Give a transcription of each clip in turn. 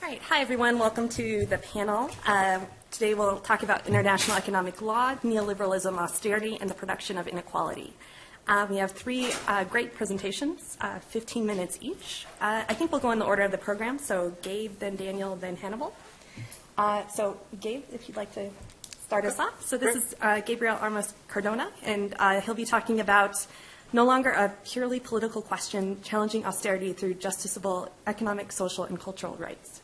All right. Hi, everyone. Welcome to the panel. Today we'll talk about international economic law, neoliberalism, austerity, and the production of inequality. We have three great presentations, 15 minutes each. I think we'll go in the order of the program, so Gabe, then Daniel, then Hannibal. So Gabe, if you'd like to start us off. So this is Gabriel Armas-Cardona, and he'll be talking about no longer a purely political question, challenging austerity through justiciable economic, social, and cultural rights.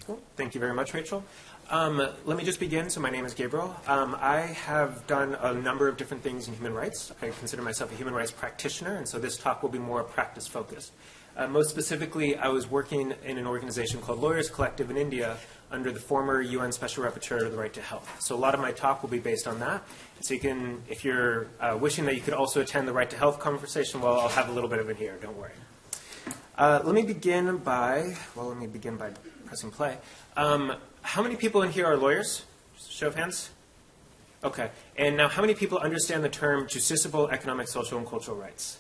Cool. Thank you very much, Rachel. Let me just begin. So my name is Gabriel. I have done a number of different things in human rights. I consider myself a human rights practitioner, and so this talk will be more practice-focused. Most specifically, I was working in an organization called Lawyers Collective in India under the former UN Special Rapporteur of the Right to Health. So a lot of my talk will be based on that. So you can, if you're wishing that you could also attend the Right to Health conversation, well, I'll have a little bit of it here. Don't worry. Let me begin by pressing play. How many people in here are lawyers? Show of hands. Okay. And now how many people understand the term justiciable economic, social, and cultural rights?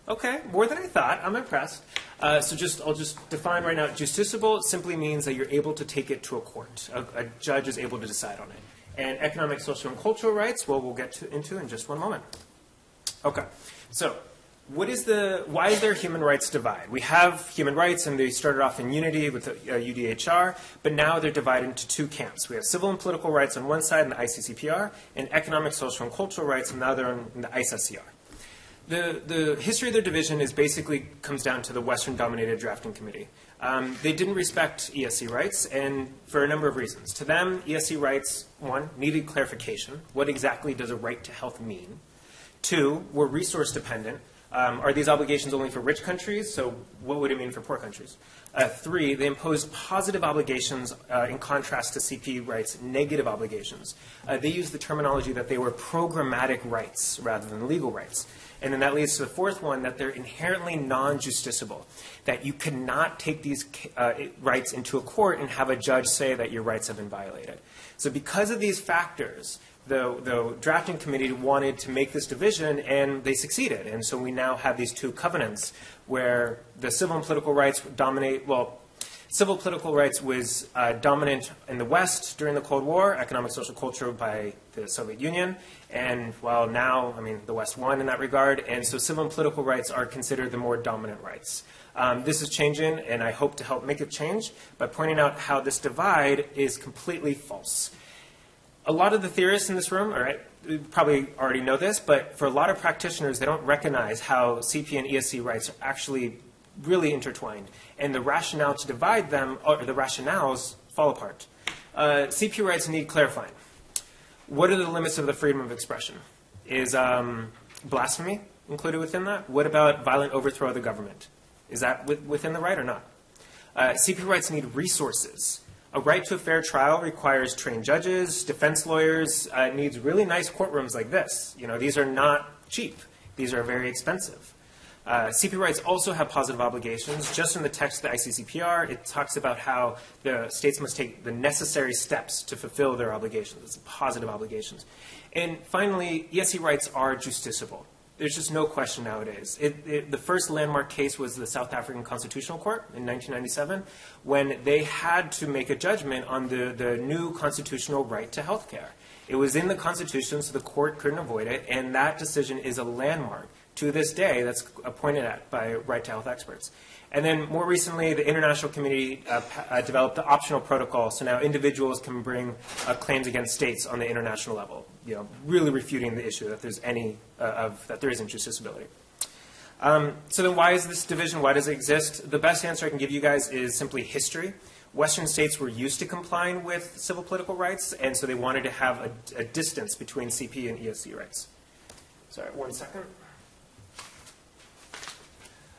Okay, more than I thought. I'm impressed. I'll just define right now. Justiciable simply means that you're able to take it to a court. A judge is able to decide on it. And economic, social, and cultural rights, well, we'll get into in just one moment. Okay, so why is there human rights divide? We have human rights, and they started off in unity with the UDHR, but now they're divided into two camps. We have civil and political rights on one side in the ICCPR, and economic, social, and cultural rights, and now they're in the ISSCR. The history of their division is basically comes down to the Western-dominated drafting committee. They didn't respect ESC rights, and for a number of reasons. To them, ESC rights, one, needed clarification. What exactly does a right to health mean? Two, were resource dependent. Are these obligations only for rich countries? So what would it mean for poor countries? Three, they imposed positive obligations in contrast to CP rights, negative obligations. They used the terminology that they were programmatic rights rather than legal rights. And then that leads to the fourth one, that they're inherently non-justiciable, that you cannot take these rights into a court and have a judge say that your rights have been violated. So because of these factors, the drafting committee wanted to make this division, and they succeeded. And so we now have these two covenants where the civil and political rights dominate. Well, civil political rights was dominant in the West during the Cold War, economic, social, cultural by the Soviet Union. And while now, the West won in that regard. And so civil and political rights are considered the more dominant rights. This is changing, and I hope to help make it change by pointing out how this divide is completely false. A lot of the theorists in this room, all right, probably already know this, but for a lot of practitioners, they don't recognize how CP and ESC rights are actually really intertwined. And the rationale to divide them, or the rationales, fall apart. CP rights need clarifying. What are the limits of the freedom of expression? Is blasphemy included within that? What about violent overthrow of the government? Is that within the right or not? CP rights need resources. A right to a fair trial requires trained judges, defense lawyers. It needs really nice courtrooms like this. These are not cheap. These are very expensive. CP rights also have positive obligations. Just in the text of the ICCPR, it talks about how the states must take the necessary steps to fulfill their obligations. It's positive obligations. And finally, ESC rights are justiciable. There's just no question nowadays. The first landmark case was the South African Constitutional Court in 1997, when they had to make a judgment on the new constitutional right to health care. It was in the Constitution, so the court couldn't avoid it, and that decision is a landmark to this day that's pointed at by right to health experts. And then more recently, the international community developed the optional protocol, so now individuals can bring claims against states on the international level, really refuting the issue that there's that there isn't justiciability. So then why is this division? Why does it exist? The best answer I can give you guys is simply history. Western states were used to complying with civil political rights, and so they wanted to have a distance between CP and ESC rights. Sorry, 1 second.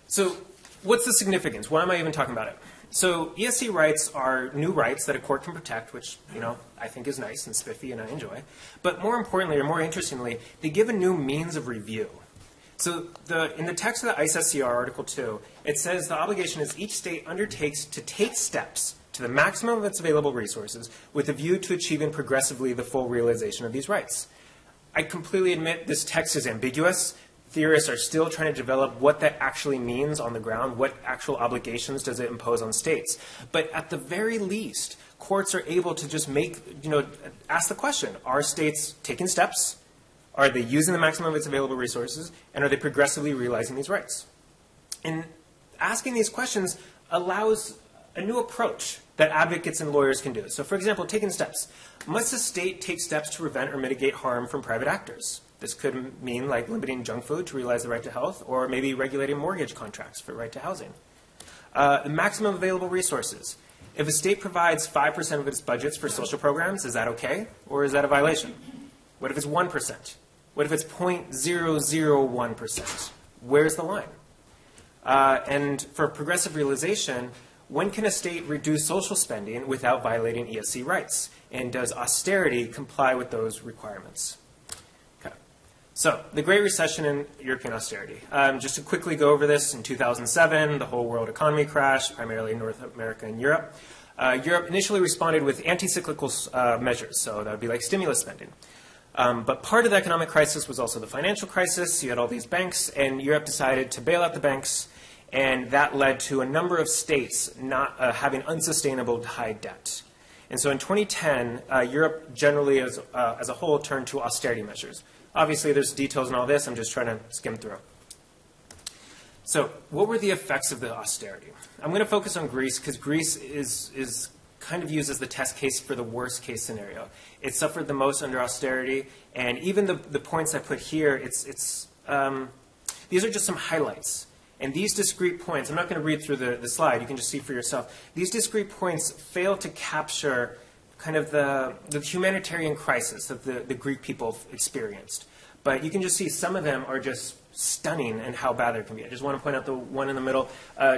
So what's the significance? Why am I even talking about it? So ESC rights are new rights that a court can protect, which I think is nice and spiffy and I enjoy. But more importantly, or more interestingly, they give a new means of review. So in the text of the ISSCR, Article 2, it says the obligation is each state undertakes to take steps to the maximum of its available resources with a view to achieving progressively the full realization of these rights. I completely admit this text is ambiguous. theorists are still trying to develop what that actually means on the ground, what actual obligations does it impose on states. But at the very least, courts are able to just ask the question, are states taking steps? Are they using the maximum of its available resources? And are they progressively realizing these rights? And asking these questions allows a new approach that advocates and lawyers can do. So for example, taking steps. Must a state take steps to prevent or mitigate harm from private actors? This could mean like limiting junk food to realize the right to health, or maybe regulating mortgage contracts for right to housing. The maximum available resources. If a state provides 5% of its budgets for social programs, is that okay? Or is that a violation? What if it's 1%? What if it's 0.001%? Where's the line? And for progressive realization, when can a state reduce social spending without violating ESC rights? And does austerity comply with those requirements? Okay. So the Great Recession and European austerity. Just to quickly go over this, in 2007, the whole world economy crashed, primarily North America and Europe. Europe initially responded with anti-cyclical measures, so that would be like stimulus spending. But part of the economic crisis was also the financial crisis. You had all these banks, and Europe decided to bail out the banks, and that led to a number of states not having unsustainable high debt. And so in 2010, Europe generally as a whole turned to austerity measures. Obviously, there's details in all this. I'm just trying to skim through. So what were the effects of the austerity? I'm going to focus on Greece because Greece is kind of used as the test case for the worst case scenario. It suffered the most under austerity, and even the points I put here, these are just some highlights. And these discrete points, I'm not going to read through the slide, you can just see for yourself. These discrete points fail to capture kind of the humanitarian crisis that the Greek people experienced. But you can just see some of them are just stunning in how bad they can be. I just want to point out the one in the middle.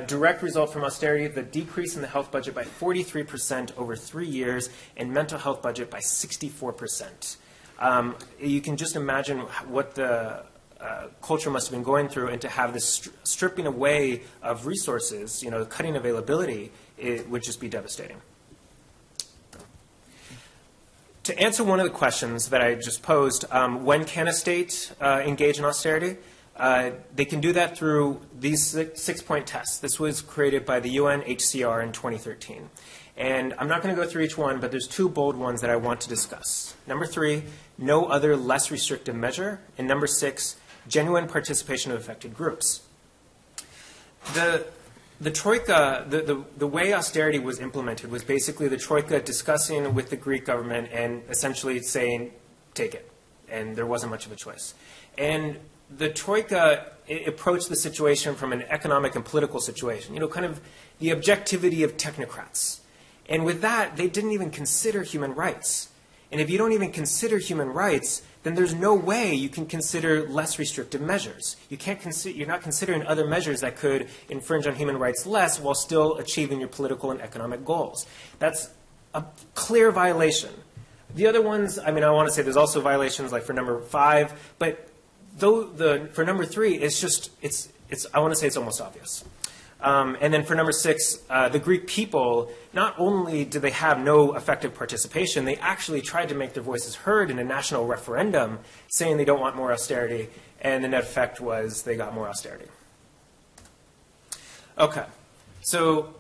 Direct result from austerity, the decrease in the health budget by 43% over 3 years, and mental health budget by 64%. You can just imagine what the culture must have been going through, and to have this stripping away of resources, cutting availability, it would just be devastating. To answer one of the questions that I just posed, when can a state engage in austerity? They can do that through these six-point tests. This was created by the UNHCR in 2013. And I'm not going to go through each one, but there's two bold ones that I want to discuss. Number 3, no other less restrictive measure. And number 6, genuine participation of affected groups. The Troika, the way austerity was implemented was basically the Troika discussing with the Greek government and essentially saying, take it. And there wasn't much of a choice. And the Troika approached the situation from an economic and political situation, kind of the objectivity of technocrats. And with that, they didn't even consider human rights. And if you don't even consider human rights, then there's no way you can consider less restrictive measures. You're not considering other measures that could infringe on human rights less while still achieving your political and economic goals. That's a clear violation. The other ones, I want to say there's also violations like for number 5, but for number 3, I want to say it's almost obvious. And then for number 6, the Greek people, not only did they have no effective participation, they actually tried to make their voices heard in a national referendum saying they don't want more austerity, and the net effect was they got more austerity. Okay, so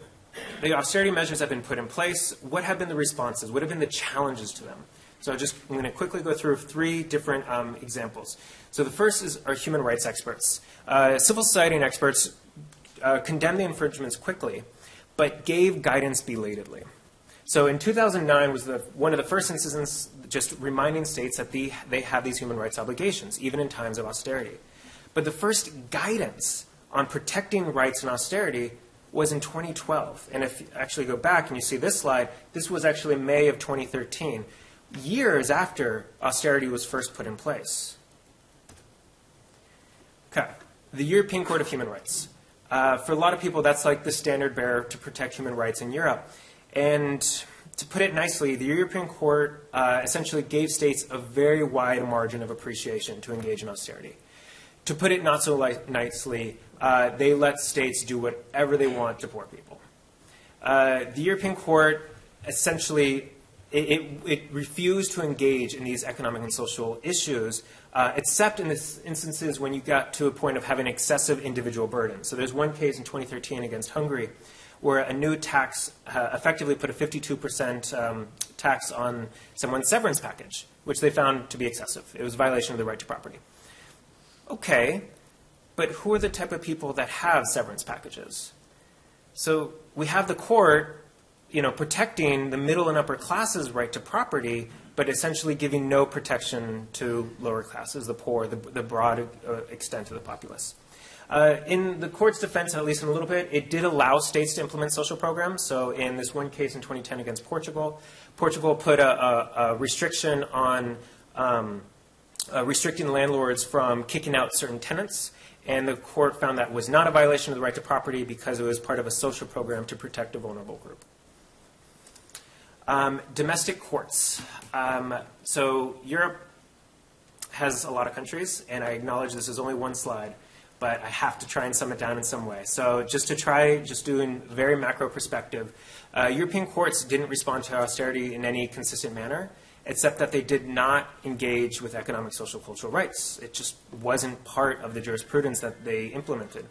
the austerity measures have been put in place. What have been the responses? What have been the challenges to them? So I'm going to quickly go through 3 different examples. So the first are human rights experts. Civil society and experts condemned the infringements quickly, but gave guidance belatedly. So in 2009 was one of the first instances just reminding states that they have these human rights obligations, even in times of austerity. But the first guidance on protecting rights and austerity was in 2012. And if you actually go back and you see this slide, this was actually May of 2013, years after austerity was first put in place. Okay, the European Court of Human Rights. For a lot of people, that's like the standard bearer to protect human rights in Europe. And to put it nicely, the European Court essentially gave states a very wide margin of appreciation to engage in austerity. To put it not so nicely, they let states do whatever they want to poor people. The European Court essentially it refused to engage in these economic and social issues, except in this instances when you got to a point of having excessive individual burden. So there's one case in 2013 against Hungary where a new tax effectively put a 52% tax on someone's severance package, which they found to be excessive. It was a violation of the right to property. Okay, but who are the type of people that have severance packages? So we have the court, protecting the middle and upper classes' right to property, but essentially giving no protection to lower classes, the poor, the broad extent of the populace. In the court's defense, at least in a little bit, it did allow states to implement social programs. So in this one case in 2010 against Portugal, Portugal put a restriction on restricting landlords from kicking out certain tenants. And the court found that was not a violation of the right to property because it was part of a social program to protect a vulnerable group. Domestic courts. So Europe has a lot of countries, and I acknowledge this is only one slide, but I have to try and sum it down in some way. So just to try, just doing very macro perspective, European courts didn't respond to austerity in any consistent manner, except that they did not engage with economic, social, cultural rights. It just wasn't part of the jurisprudence that they implemented.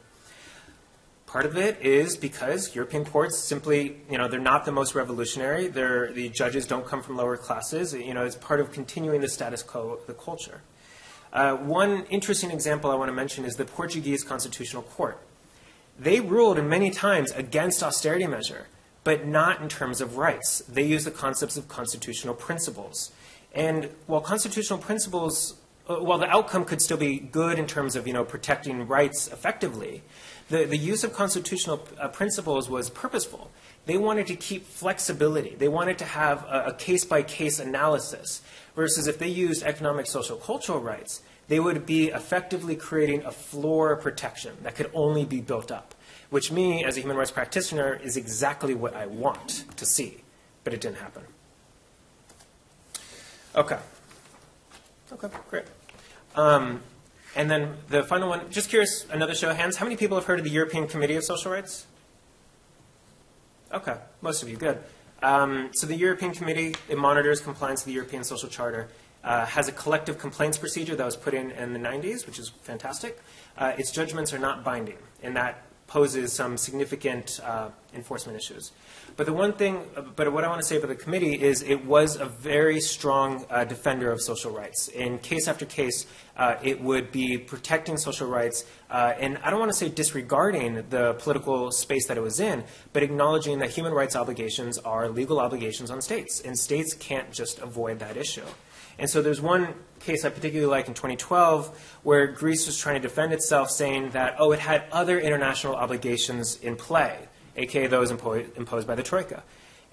Part of it is because European courts simply, they're not the most revolutionary. The judges don't come from lower classes. It's part of continuing the status quo of the culture. One interesting example I want to mention is the Portuguese Constitutional Court. They ruled in many times against austerity measure, but not in terms of rights. They use the concepts of constitutional principles. And while constitutional principles, while the outcome could still be good in terms of, protecting rights effectively, the use of constitutional principles was purposeful. They wanted to keep flexibility. They wanted to have a case-by-case analysis, versus if they used economic, social, cultural rights, they would be effectively creating a floor protection that could only be built up, which me, as a human rights practitioner, is exactly what I want to see, but it didn't happen. Okay. Okay, great. And then the final one, just curious, another show of hands. How many people have heard of the European Committee of Social Rights? Okay, most of you, good. So the European Committee, it monitors compliance with the European Social Charter, has a collective complaints procedure that was put in the 90s, which is fantastic. Its judgments are not binding, and that poses some significant enforcement issues. But what I want to say about the committee is it was a very strong defender of social rights. In case after case, it would be protecting social rights, and I don't want to say disregarding the political space that it was in, but acknowledging that human rights obligations are legal obligations on states, and states can't just avoid that issue. And so there's one case I particularly like in 2012 where Greece was trying to defend itself, saying that, it had other international obligations in play, aka those imposed by the Troika.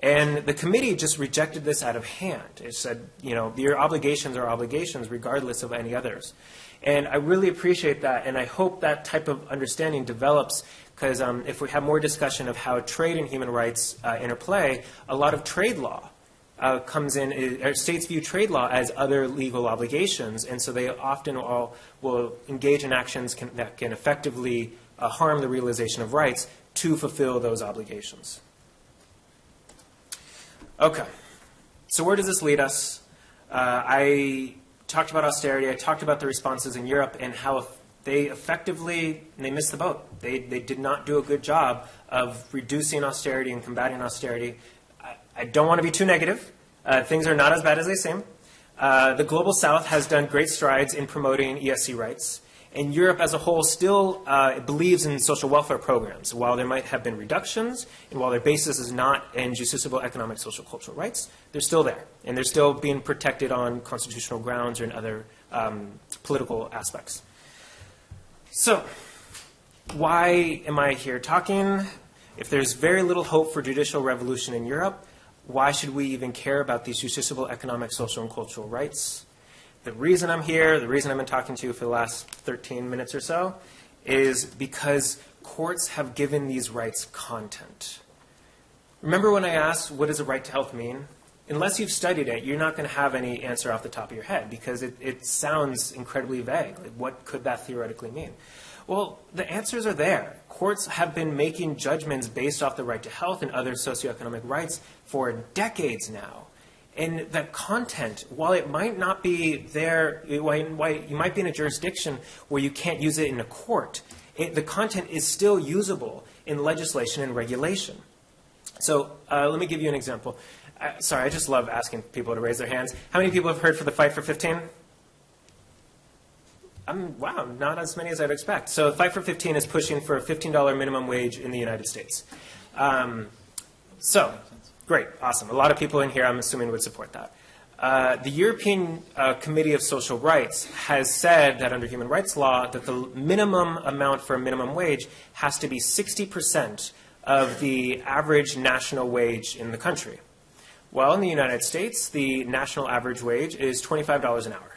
And the committee just rejected this out of hand. It said, your obligations are obligations regardless of any others. And I really appreciate that, and I hope that type of understanding develops, because if we have more discussion of how trade and human rights interplay, a lot of trade law comes in, states view trade law as other legal obligations, and so they often will engage in actions that can effectively harm the realization of rights to fulfill those obligations. Okay, so where does this lead us? I talked about austerity, I talked about the responses in Europe and how they missed the boat. They did not do a good job of reducing austerity and combating austerity. I don't want to be too negative. Things are not as bad as they seem. The Global South has done great strides in promoting ESC rights. And Europe as a whole still believes in social welfare programs. While there might have been reductions, and while their basis is not in justiciable economic, social, cultural rights, they're still there. And they're still being protected on constitutional grounds or in other political aspects. So, why am I here talking? If there's very little hope for judicial revolution in Europe, why should we even care about these justiciable economic, social, and cultural rights? The reason I'm here, the reason I've been talking to you for the last 13 minutes or so, is because courts have given these rights content. Remember when I asked, what does a right to health mean? Unless you've studied it, you're not going to have any answer off the top of your head, because it sounds incredibly vague. Like, what could that theoretically mean? Well, the answers are there. Courts have been making judgments based off the right to health and other socioeconomic rights for decades now. And the content, while it might not be there, while you might be in a jurisdiction where you can't use it in a court, the content is still usable in legislation and regulation. So let me give you an example. Sorry, I just love asking people to raise their hands. How many people have heard for the Fight for 15? Wow, not as many as I'd expect. So Fight for 15 is pushing for a $15 minimum wage in the United States. So, great, awesome. A lot of people in here, I'm assuming, would support that. The European Committee of Social Rights has said that under human rights law that the minimum amount for a minimum wage has to be 60% of the average national wage in the country. Well, in the United States, the national average wage is $25 an hour.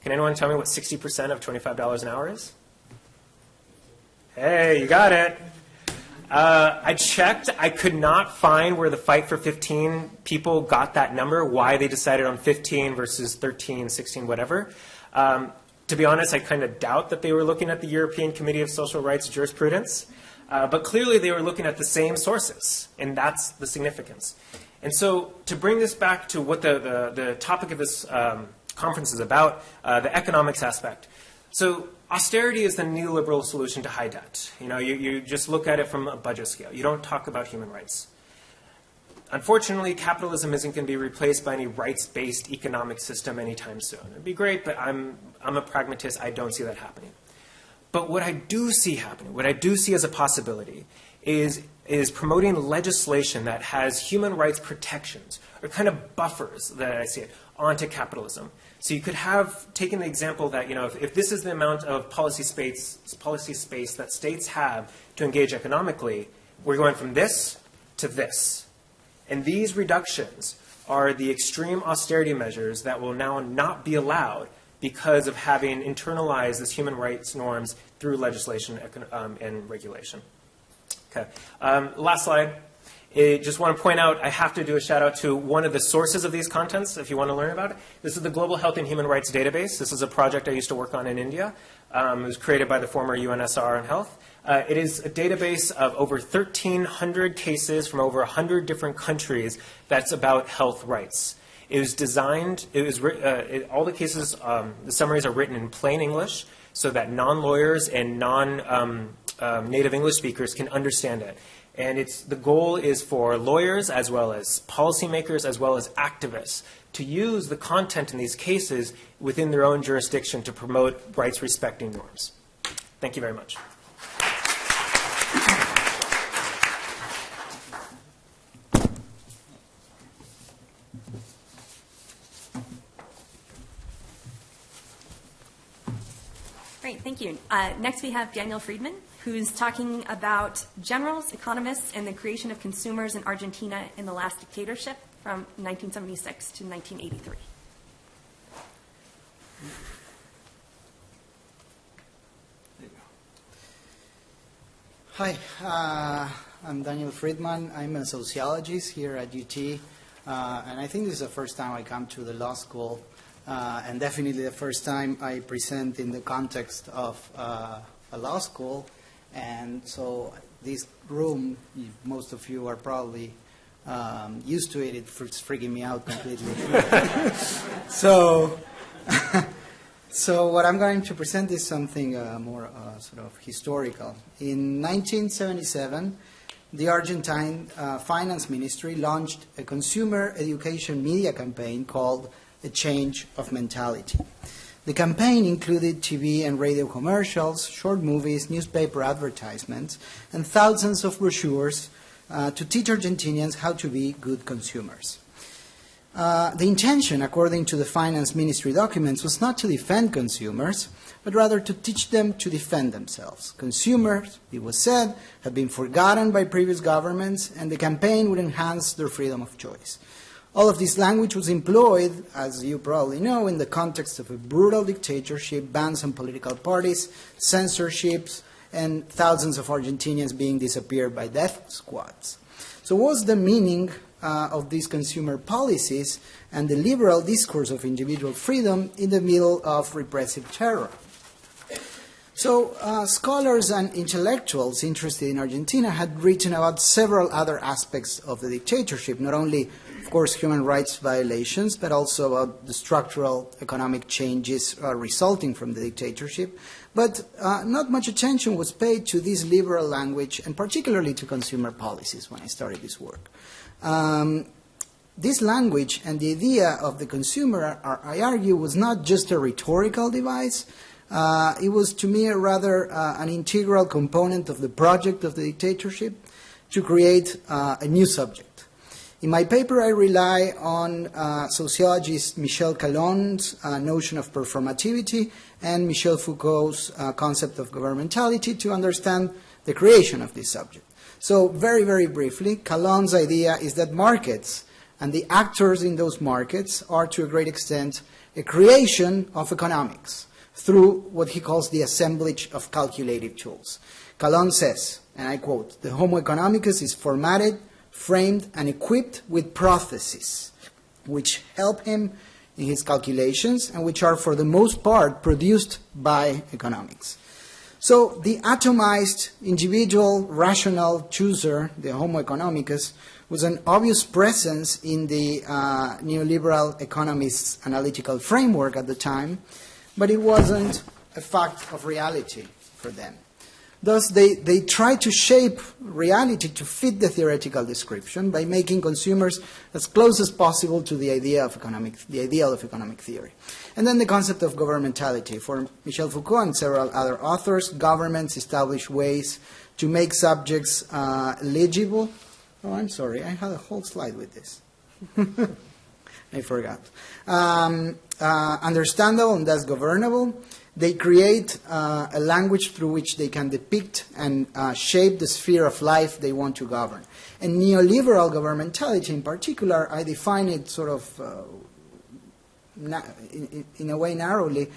Can anyone tell me what 60% of $25 an hour is? Hey, you got it. I checked. I could not find where the Fight for 15 people got that number, why they decided on 15 versus 13, 16, whatever. To be honest, I kind of doubt that they were looking at the European Committee of Social Rights jurisprudence. But clearly they were looking at the same sources, and that's the significance. And so to bring this back to what the topic of this conference is about, the economics aspect. So austerity is the neoliberal solution to high debt. You know, you just look at it from a budget scale. You don't talk about human rights. Unfortunately, capitalism isn't going to be replaced by any rights-based economic system anytime soon. It'd be great, but I'm a pragmatist. I don't see that happening. But what I do see happening, what I do see as a possibility, is promoting legislation that has human rights protections, or kind of buffers, that I see it, onto capitalism. So you could have taken the example that, you know, if this is the amount of policy space that states have to engage economically, we're going from this to this. And these reductions are the extreme austerity measures that will now not be allowed because of having internalized this human rights norms through legislation and regulation. Okay, last slide. I just want to point out, I have to do a shout out to one of the sources of these contents if you want to learn about it. This is the Global Health and Human Rights Database. This is a project I used to work on in India. It was created by the former UNSR on health. It is a database of over 1,300 cases from over 100 different countries that's about health rights. It was designed, all the cases, the summaries are written in plain English so that non-lawyers and non-native English speakers can understand it. And the goal is for lawyers as well as policymakers as well as activists to use the content in these cases within their own jurisdiction to promote rights-respecting norms. Thank you very much. Great, thank you. Next we have Daniel Fridman, who's talking about generals, economists, and the creation of consumers in Argentina in the last dictatorship from 1976 to 1983. Hi, I'm Daniel Fridman. I'm a sociologist here at UT, and I think this is the first time I come to the law school, and definitely the first time I present in the context of a law school. And so this room, most of you are probably used to it. It's freaking me out completely. So what I'm going to present is something more sort of historical. In 1977, the Argentine Finance Ministry launched a consumer education media campaign called A Change of Mentality. The campaign included TV and radio commercials, short movies, newspaper advertisements, and thousands of brochures to teach Argentinians how to be good consumers. The intention, according to the Finance Ministry documents, was not to defend consumers, but rather to teach them to defend themselves. Consumers, it was said, had been forgotten by previous governments, and the campaign would enhance their freedom of choice. All of this language was employed, as you probably know, in the context of a brutal dictatorship, bans on political parties, censorships, and thousands of Argentinians being disappeared by death squads. So what's the meaning of these consumer policies and the liberal discourse of individual freedom in the middle of repressive terror? So scholars and intellectuals interested in Argentina had written about several other aspects of the dictatorship, not only, of course, human rights violations, but also about the structural economic changes resulting from the dictatorship. But not much attention was paid to this liberal language, and particularly to consumer policies when I started this work. This language and the idea of the consumer, I argue, was not just a rhetorical device. It was, to me, rather an integral component of the project of the dictatorship to create a new subject. In my paper, I rely on sociologist Michel Calonne's notion of performativity and Michel Foucault's concept of governmentality to understand the creation of this subject. So very, very briefly, Calonne's idea is that markets and the actors in those markets are, to a great extent, a creation of economics through what he calls the assemblage of calculative tools. Calonne says, and I quote, "The Homo economicus is formatted, framed, and equipped with processes which help him in his calculations and which are, for the most part, produced by economics." So the atomized individual rational chooser, the Homo economicus, was an obvious presence in the neoliberal economists' analytical framework at the time, but it wasn't a fact of reality for them. Thus, they tried to shape reality to fit the theoretical description by making consumers as close as possible to the ideal of economic theory. And then the concept of governmentality. For Michel Foucault and several other authors, governments establish ways to make subjects legible. Oh, I'm sorry, I had a whole slide with this. I forgot. Understandable and thus governable. They create a language through which they can depict and shape the sphere of life they want to govern. And neoliberal governmentality in particular, I define it sort of in a way narrowly,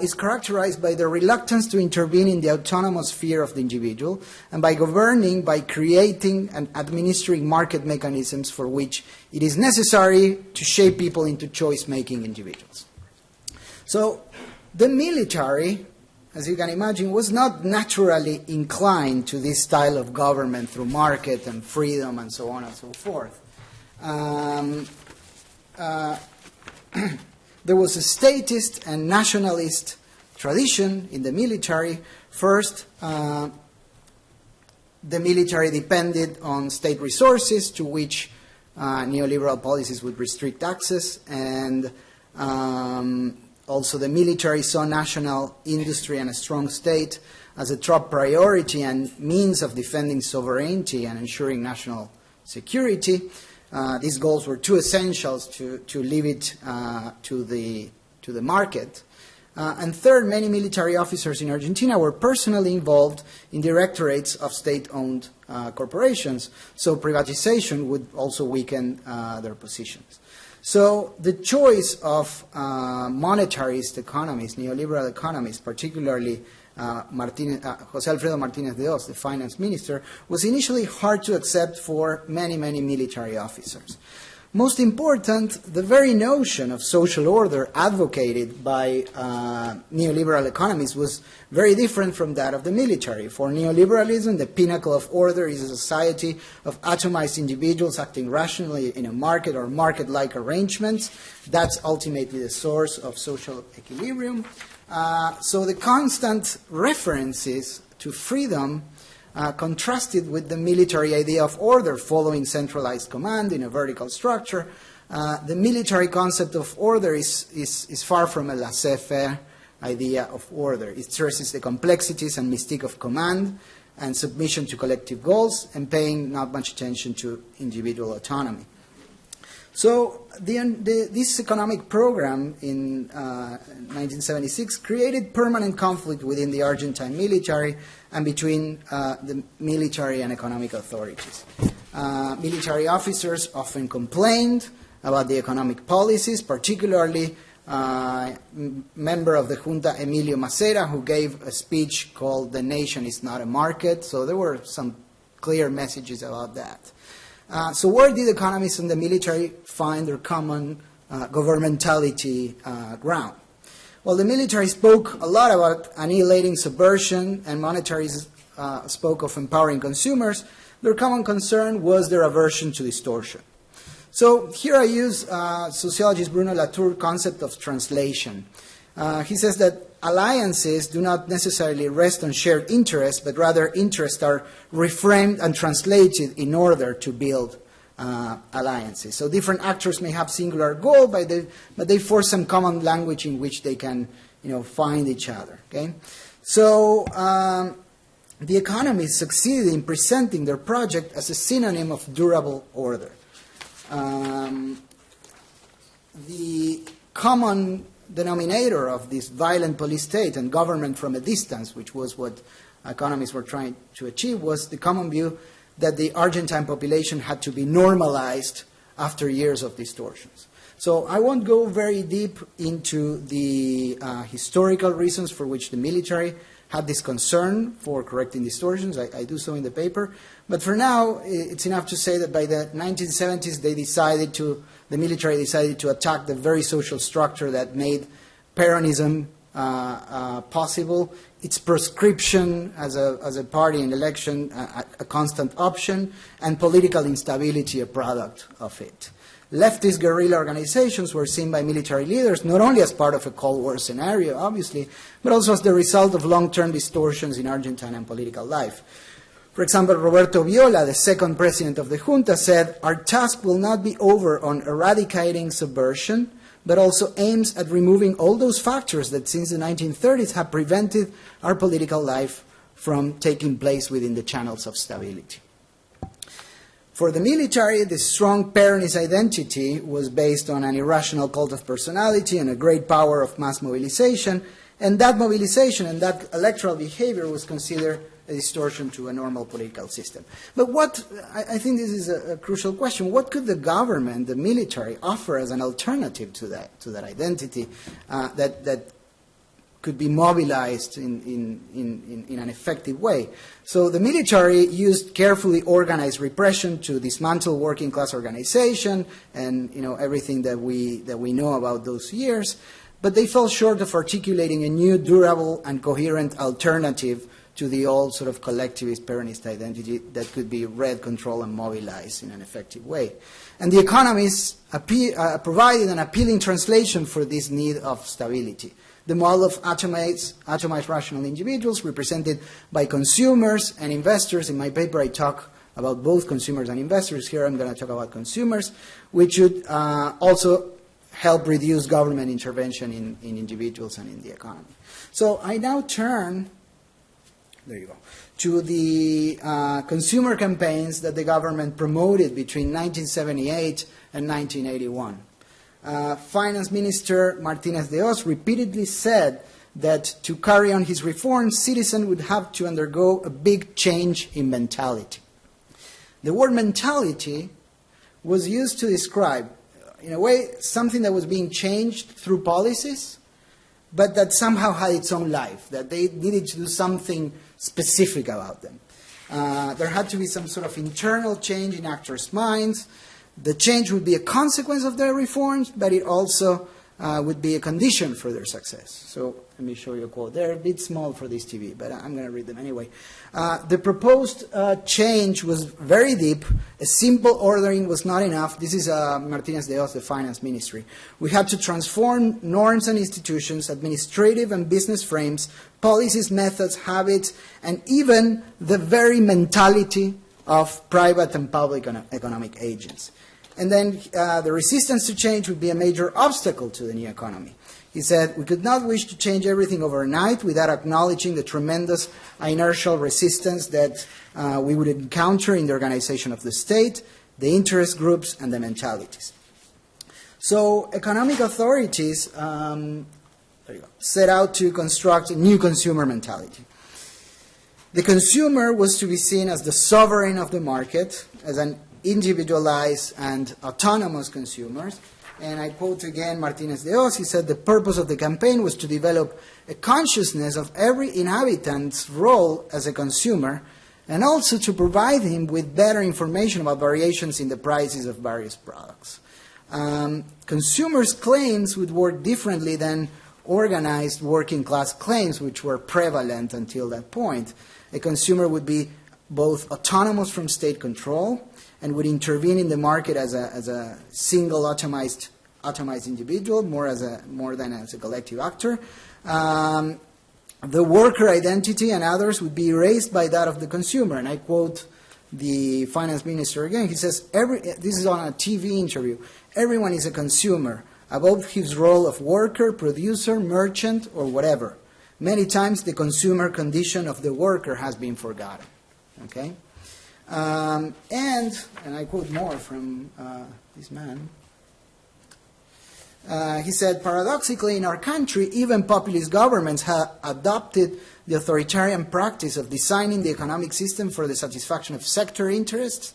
is characterized by the reluctance to intervene in the autonomous sphere of the individual and by governing, by creating and administering market mechanisms for which it is necessary to shape people into choice-making individuals. So the military, as you can imagine, was not naturally inclined to this style of government through market and freedom and so on and so forth. There was a statist and nationalist tradition in the military. First, the military depended on state resources to which neoliberal policies would restrict access, and also the military saw national industry and a strong state as a top priority and means of defending sovereignty and ensuring national security. These goals were too essential to leave it to the market. And third, many military officers in Argentina were personally involved in directorates of state-owned corporations, so privatization would also weaken their positions. So the choice of monetarist economists, neoliberal economists, particularly José Alfredo Martínez de Oz, the finance minister, was initially hard to accept for many, many military officers. Most important, the very notion of social order advocated by neoliberal economists was very different from that of the military. For neoliberalism, the pinnacle of order is a society of atomized individuals acting rationally in a market or market-like arrangements. That's ultimately the source of social equilibrium. So the constant references to freedom contrasted with the military idea of order following centralized command in a vertical structure. The military concept of order is far from a laissez-faire idea of order. It stresses the complexities and mystique of command and submission to collective goals and paying not much attention to individual autonomy. So this economic program in 1976 created permanent conflict within the Argentine military and between the military and economic authorities. Military officers often complained about the economic policies, particularly member of the junta Emilio Macera, who gave a speech called "The Nation is Not a Market." So there were some clear messages about that. So where did economists and the military find their common governmentality ground? While the military spoke a lot about annihilating subversion and monetaries spoke of empowering consumers, their common concern was their aversion to distortion. So here I use sociologist Bruno Latour's concept of translation. He says that alliances do not necessarily rest on shared interests, but rather interests are reframed and translated in order to build alliances. So different actors may have singular goal, but they force some common language in which they can, find each other. Okay, so the economists succeeded in presenting their project as a synonym of durable order. The common denominator of this violent police state and government from a distance, which was what economists were trying to achieve, was the common view that the Argentine population had to be normalized after years of distortions. So I won't go very deep into the historical reasons for which the military had this concern for correcting distortions. I do so in the paper. But for now, it's enough to say that by the 1970s, the military decided to attack the very social structure that made Peronism possible, its proscription as a party in election a constant option, and political instability a product of it. Leftist guerrilla organizations were seen by military leaders not only as part of a Cold War scenario, obviously, but also as the result of long-term distortions in Argentine political life. For example, Roberto Viola, the second president of the junta, said, "Our task will not be over on eradicating subversion, but also aims at removing all those factors that since the 1930s have prevented our political life from taking place within the channels of stability." For the military, the strong Peronist identity was based on an irrational cult of personality and a great power of mass mobilization, and that mobilization and that electoral behavior was considered a distortion to a normal political system. But I think this is a crucial question, what could the government, the military, offer as an alternative to that identity that could be mobilized in an effective way? So the military used carefully organized repression to dismantle working class organization and everything that we know about those years, but they fell short of articulating a new, durable, and coherent alternative to the old sort of collectivist Peronist identity that could be read, controlled, and mobilized in an effective way. And the economists provided an appealing translation for this need of stability. The model of atomized rational individuals represented by consumers and investors. In my paper, I talk about both consumers and investors. Here I'm going to talk about consumers, which would also help reduce government intervention in individuals and in the economy. So I now turn to the consumer campaigns that the government promoted between 1978 and 1981. Finance Minister Martinez de Hoz repeatedly said that to carry on his reforms, citizens would have to undergo a big change in mentality. The word mentality was used to describe, in a way, something that was being changed through policies, but that somehow had its own life, that they needed to do something specific about them. There had to be some sort of internal change in actors' minds. The change would be a consequence of their reforms, but it also would be a condition for their success. So let me show you a quote. They're a bit small for this TV, but I'm going to read them anyway. The proposed change was very deep. A simple ordering was not enough. This is Martinez de Hoz, the finance ministry. We had to transform norms and institutions, administrative and business frames, policies, methods, habits, and even the very mentality of private and public economic agents. And then the resistance to change would be a major obstacle to the new economy. He said, we could not wish to change everything overnight without acknowledging the tremendous inertial resistance that we would encounter in the organization of the state, the interest groups, and the mentalities. So economic authorities set out to construct a new consumer mentality. The consumer was to be seen as the sovereign of the market, as an individualized and autonomous consumer. And I quote again Martinez de Hoz. He said the purpose of the campaign was to develop a consciousness of every inhabitant's role as a consumer, and also to provide him with better information about variations in the prices of various products. Consumers' claims would work differently than organized working class claims, which were prevalent until that point. A consumer would be both autonomous from state control and would intervene in the market as a single atomized individual, more than as a collective actor. The worker identity and others would be erased by that of the consumer. And I quote the finance minister again. He says, this is on a TV interview, everyone is a consumer, above his role of worker, producer, merchant, or whatever. Many times the consumer condition of the worker has been forgotten. Okay? And I quote more from this man. He said, paradoxically, in our country, even populist governments have adopted the authoritarian practice of designing the economic system for the satisfaction of sector interests,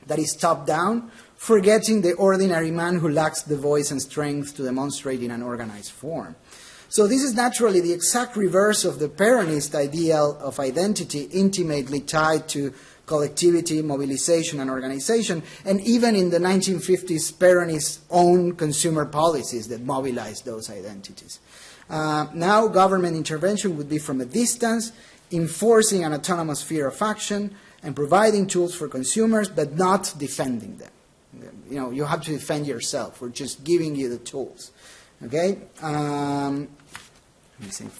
that is top-down, forgetting the ordinary man who lacks the voice and strength to demonstrate in an organized form. So this is naturally the exact reverse of the Peronist ideal of identity, intimately tied to collectivity, mobilization, and organization, and even in the 1950s, Peronist own consumer policies that mobilized those identities. Now, government intervention would be from a distance, enforcing an autonomous sphere of action, and providing tools for consumers, but not defending them. You know, you have to defend yourself. We're just giving you the tools. Okay? Let me see.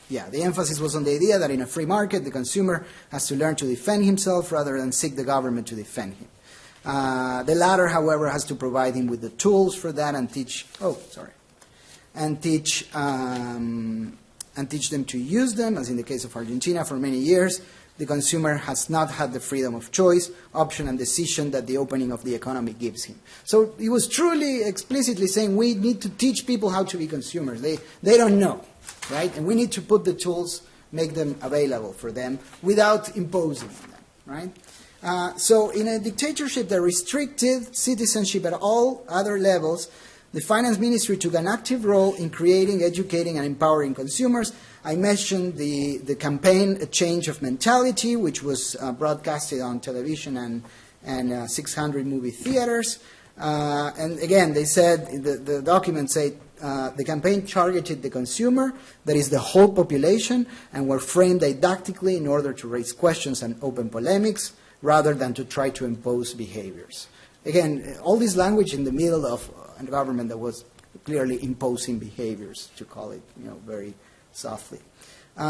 Yeah, the emphasis was on the idea that in a free market, the consumer has to learn to defend himself rather than seek the government to defend him. The latter, however, has to provide him with the tools for that and teach them to use them, as in the case of Argentina for many years. The consumer has not had the freedom of choice, option, and decision that the opening of the economy gives him. So he was truly explicitly saying we need to teach people how to be consumers. They don't know, right? And we need to put the tools, make them available for them without imposing on them, right? So in a dictatorship that restricted citizenship at all other levels, the finance ministry took an active role in creating, educating, and empowering consumers. I mentioned the campaign, A Change of Mentality, which was broadcasted on television and 600 movie theaters. And again, they said, the document said, the campaign targeted the consumer, that is the whole population, and were framed didactically in order to raise questions and open polemics, rather than to try to impose behaviors. Again, all this language in the middle of a government that was clearly imposing behaviors, to call it, very softly.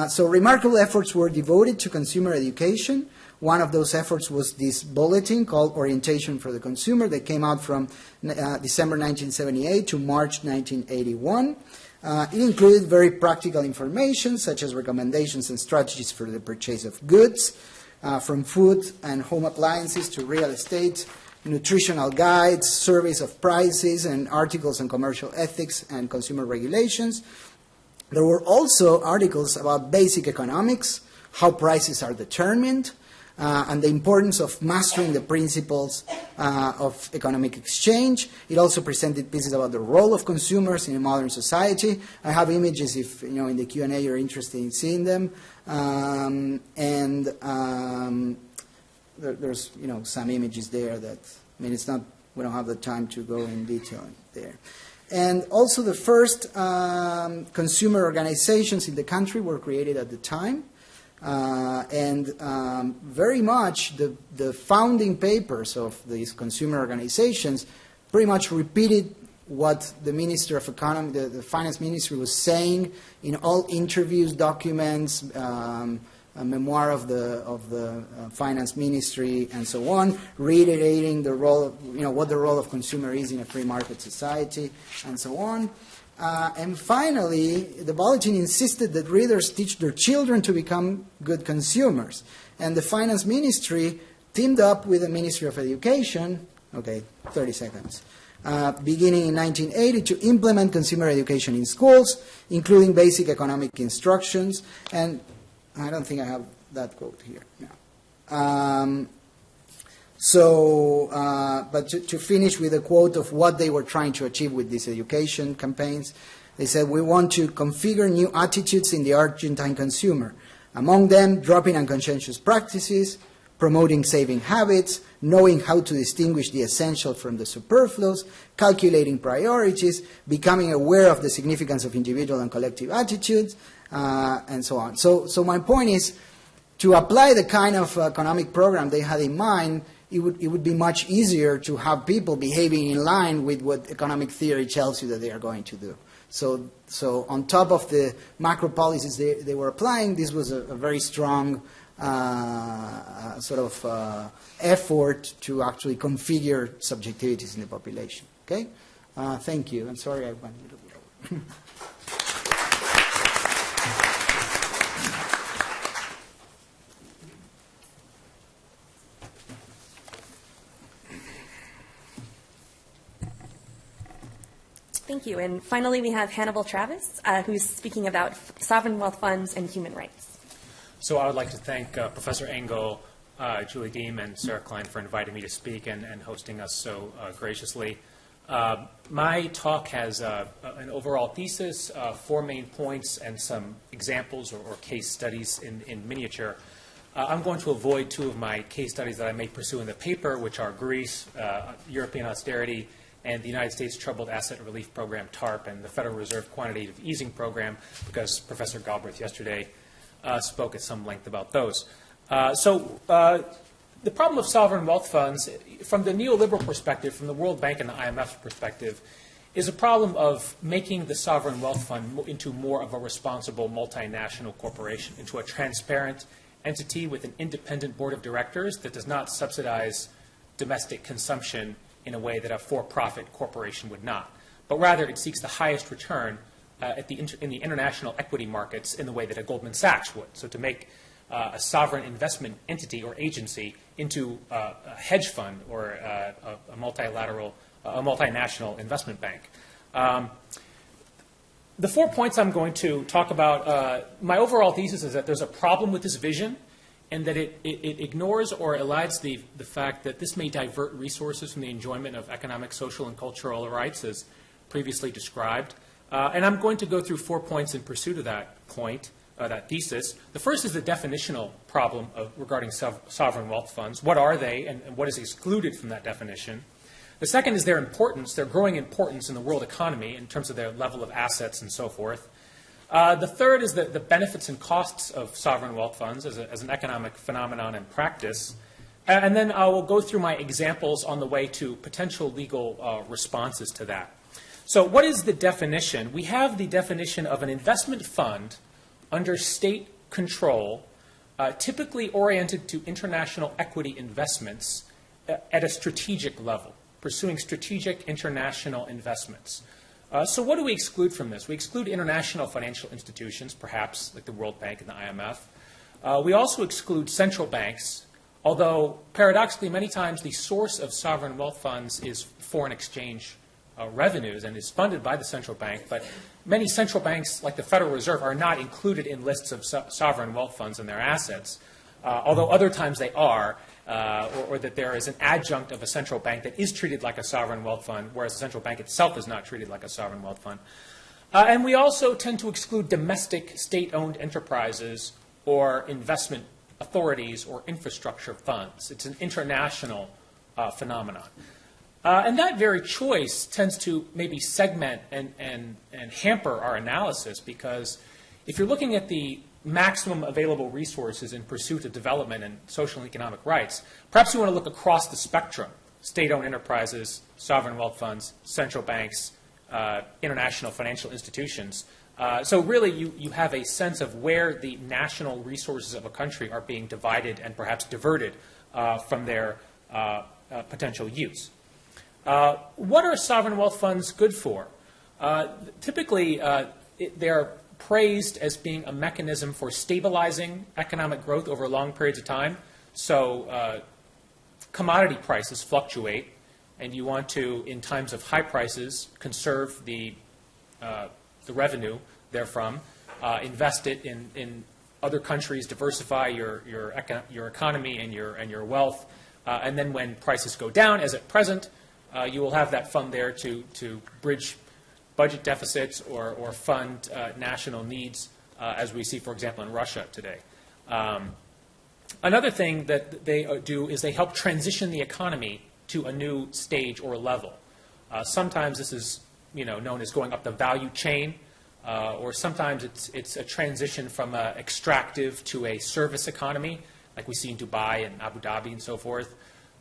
So remarkable efforts were devoted to consumer education. One of those efforts was this bulletin called Orientation for the Consumer that came out from December 1978 to March 1981. It included very practical information, such as recommendations and strategies for the purchase of goods, from food and home appliances to real estate, nutritional guides, surveys of prices, and articles on commercial ethics and consumer regulations. There were also articles about basic economics, how prices are determined, and the importance of mastering the principles of economic exchange. It also presented pieces about the role of consumers in a modern society. I have images if, in the Q&A you're interested in seeing them. There's, some images there that, it's not, we don't have the time to go in detail there. And also the first consumer organizations in the country were created at the time. Very much the founding papers of these consumer organizations pretty much repeated what the Minister of Economy, the Finance Ministry was saying in all interviews, documents, a memoir of the Finance Ministry, and so on, reiterating the role of, what the role of consumer is in a free market society, and so on. And finally, the bulletin insisted that readers teach their children to become good consumers. And the Finance Ministry teamed up with the Ministry of Education, 30 seconds, beginning in 1980 to implement consumer education in schools, including basic economic instructions. And I don't think I have that quote here. No. But to finish with a quote of what they were trying to achieve with these education campaigns, they said, we want to configure new attitudes in the Argentine consumer. Among them, dropping unconscientious practices, promoting saving habits, knowing how to distinguish the essential from the superfluous, calculating priorities, becoming aware of the significance of individual and collective attitudes, and so on. So my point is, to apply the kind of economic program they had in mind, it would be much easier to have people behaving in line with what economic theory tells you that they are going to do. So on top of the macro policies they were applying, this was a very strong effort to actually configure subjectivities in the population. Okay? Thank you. I'm sorry I went a little bit over. Thank you. And finally, we have Hannibal Travis, who's speaking about sovereign wealth funds and human rights. So I would like to thank Professor Engel, Julie Deem, and Sarah Klein for inviting me to speak and hosting us so graciously. My talk has an overall thesis, 4 main points, and some examples or case studies in miniature. I'm going to avoid 2 of my case studies that I may pursue in the paper, which are Greece, European austerity, and the United States Troubled Asset Relief Program, TARP, and the Federal Reserve Quantitative Easing Program, because Professor Galbraith yesterday spoke at some length about those. The problem of sovereign wealth funds, from the neoliberal perspective, from the World Bank and the IMF perspective, is a problem of making the sovereign wealth fund into more of a responsible multinational corporation, into a transparent entity with an independent board of directors that does not subsidize domestic consumption in a way that a for-profit corporation would not. But rather, it seeks the highest return in the international equity markets in the way that a Goldman Sachs would. So to make a sovereign investment entity or agency into a hedge fund or a multinational investment bank. The 4 points I'm going to talk about, my overall thesis is that there's a problem with this vision, and that it ignores or elides the fact that this may divert resources from the enjoyment of economic, social, and cultural rights as previously described. And I'm going to go through 4 points in pursuit of that point, that thesis. The first is the definitional problem regarding sovereign wealth funds. What are they, and what is excluded from that definition? The second is their importance, their growing importance in the world economy in terms of their level of assets and so forth. The third is the benefits and costs of sovereign wealth funds as an economic phenomenon and practice. And then I will go through my examples on the way to potential legal responses to that. So what is the definition? We have the definition of an investment fund under state control, typically oriented to international equity investments at a strategic level, pursuing strategic international investments. So what do we exclude from this? We exclude international financial institutions, perhaps like the World Bank and the IMF. We also exclude central banks, although paradoxically many times the source of sovereign wealth funds is foreign exchange revenues and is funded by the central bank. But many central banks, like the Federal Reserve, are not included in lists of sovereign wealth funds and their assets, although other times they are. Or that there is an adjunct of a central bank that is treated like a sovereign wealth fund, whereas the central bank itself is not treated like a sovereign wealth fund. And we also tend to exclude domestic state-owned enterprises or investment authorities or infrastructure funds. It's an international phenomenon. And that very choice tends to maybe segment and hamper our analysis, because if you're looking at the maximum available resources in pursuit of development and social and economic rights, perhaps you want to look across the spectrum: state-owned enterprises, sovereign wealth funds, central banks, international financial institutions. So really you have a sense of where the national resources of a country are being divided and perhaps diverted from their potential use. What are sovereign wealth funds good for? Typically, they're praised as being a mechanism for stabilizing economic growth over long periods of time. So commodity prices fluctuate, and you want to, in times of high prices, conserve the revenue therefrom, invest it in other countries, diversify your economy and your wealth, and then when prices go down, as at present, you will have that fund there to bridge budget deficits or fund national needs, as we see, for example, in Russia today. Another thing that they do is they help transition the economy to a new stage or level. Sometimes this is known as going up the value chain, or sometimes it's a transition from an extractive to a service economy, like we see in Dubai and Abu Dhabi and so forth.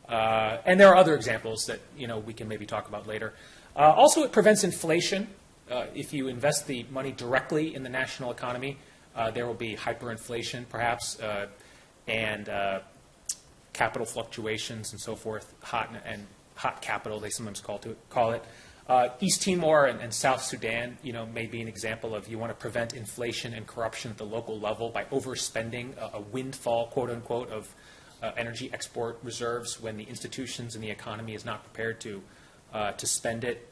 And there are other examples that we can maybe talk about later. Also, it prevents inflation. If you invest the money directly in the national economy, there will be hyperinflation, perhaps, and capital fluctuations and so forth. Hot capital, they sometimes call it. East Timor and South Sudan, may be an example of you want to prevent inflation and corruption at the local level by overspending a windfall, quote unquote, of energy export reserves when the institutions and the economy is not prepared to spend it.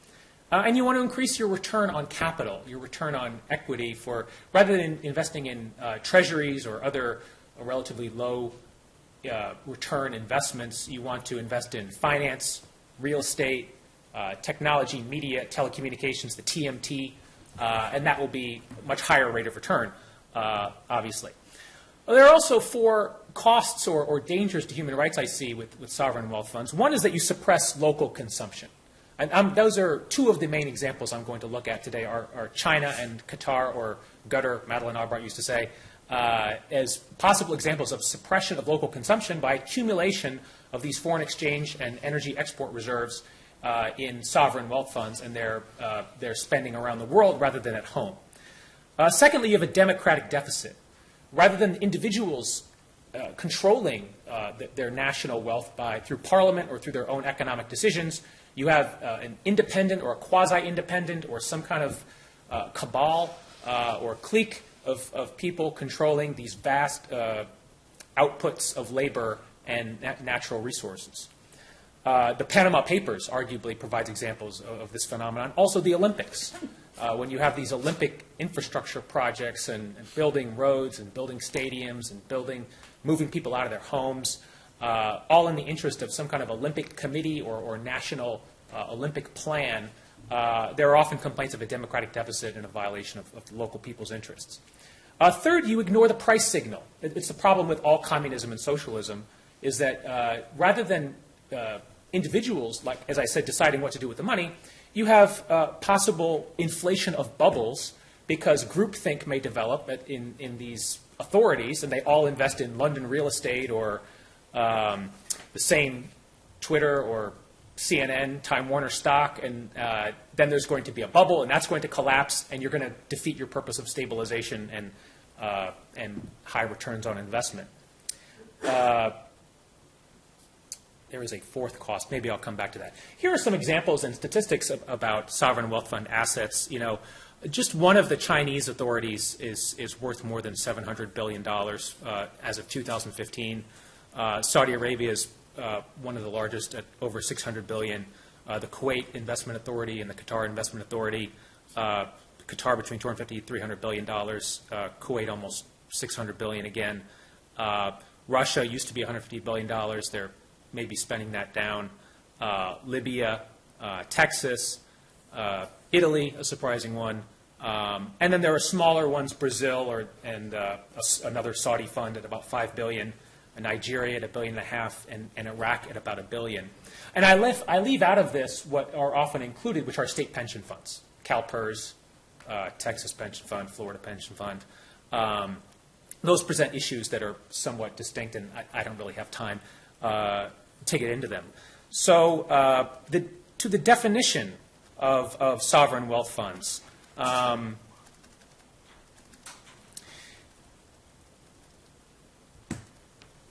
And you want to increase your return on capital, your return on equity, for rather than investing in treasuries or other relatively low return investments, you want to invest in finance, real estate, technology, media, telecommunications, the TMT, and that will be a much higher rate of return, obviously. There are also 4 costs or dangers to human rights I see with sovereign wealth funds. One is that you suppress local consumption. And those are 2 of the main examples I'm going to look at today are China and Qatar, or Gutter, Madeleine Albright used to say, as possible examples of suppression of local consumption by accumulation of these foreign exchange and energy export reserves in sovereign wealth funds, and they're spending around the world rather than at home. Secondly, you have a democratic deficit. Rather than individuals controlling their national wealth through parliament or through their own economic decisions, you have an independent or a quasi-independent or some kind of cabal or clique of people controlling these vast outputs of labor and natural resources. The Panama Papers arguably provides examples of this phenomenon. Also the Olympics. When you have these Olympic infrastructure projects and building roads and building stadiums and moving people out of their homes, all in the interest of some kind of Olympic committee or national Olympic plan, there are often complaints of a democratic deficit and a violation of local people's interests. Third, you ignore the price signal. It's the problem with all communism and socialism, is that rather than individuals, like, as I said, deciding what to do with the money, you have possible inflation of bubbles because groupthink may develop in these authorities, and they all invest in London real estate or the same Twitter or CNN, Time Warner stock, and then there's going to be a bubble, and that's going to collapse, and you're going to defeat your purpose of stabilization and high returns on investment. There is a 4th cost. Maybe I'll come back to that. Here are some examples and statistics about sovereign wealth fund assets. Just one of the Chinese authorities is worth more than $700 billion as of 2015. Saudi Arabia is one of the largest at over $600 billion. The Kuwait Investment Authority and the Qatar Investment Authority, Qatar between $250 and $300 billion, Kuwait almost $600 billion again. Russia used to be $150 billion. They're maybe spending that down. Libya, Texas, Italy, a surprising one. And then there are smaller ones, Brazil and another Saudi fund at about $5 billion, Nigeria at $1.5 billion, and Iraq at about $1 billion. And I leave out of this what are often included, which are state pension funds, CalPERS, Texas Pension Fund, Florida Pension Fund. Those present issues that are somewhat distinct, and I don't really have time to get into them. So to the definition of sovereign wealth funds,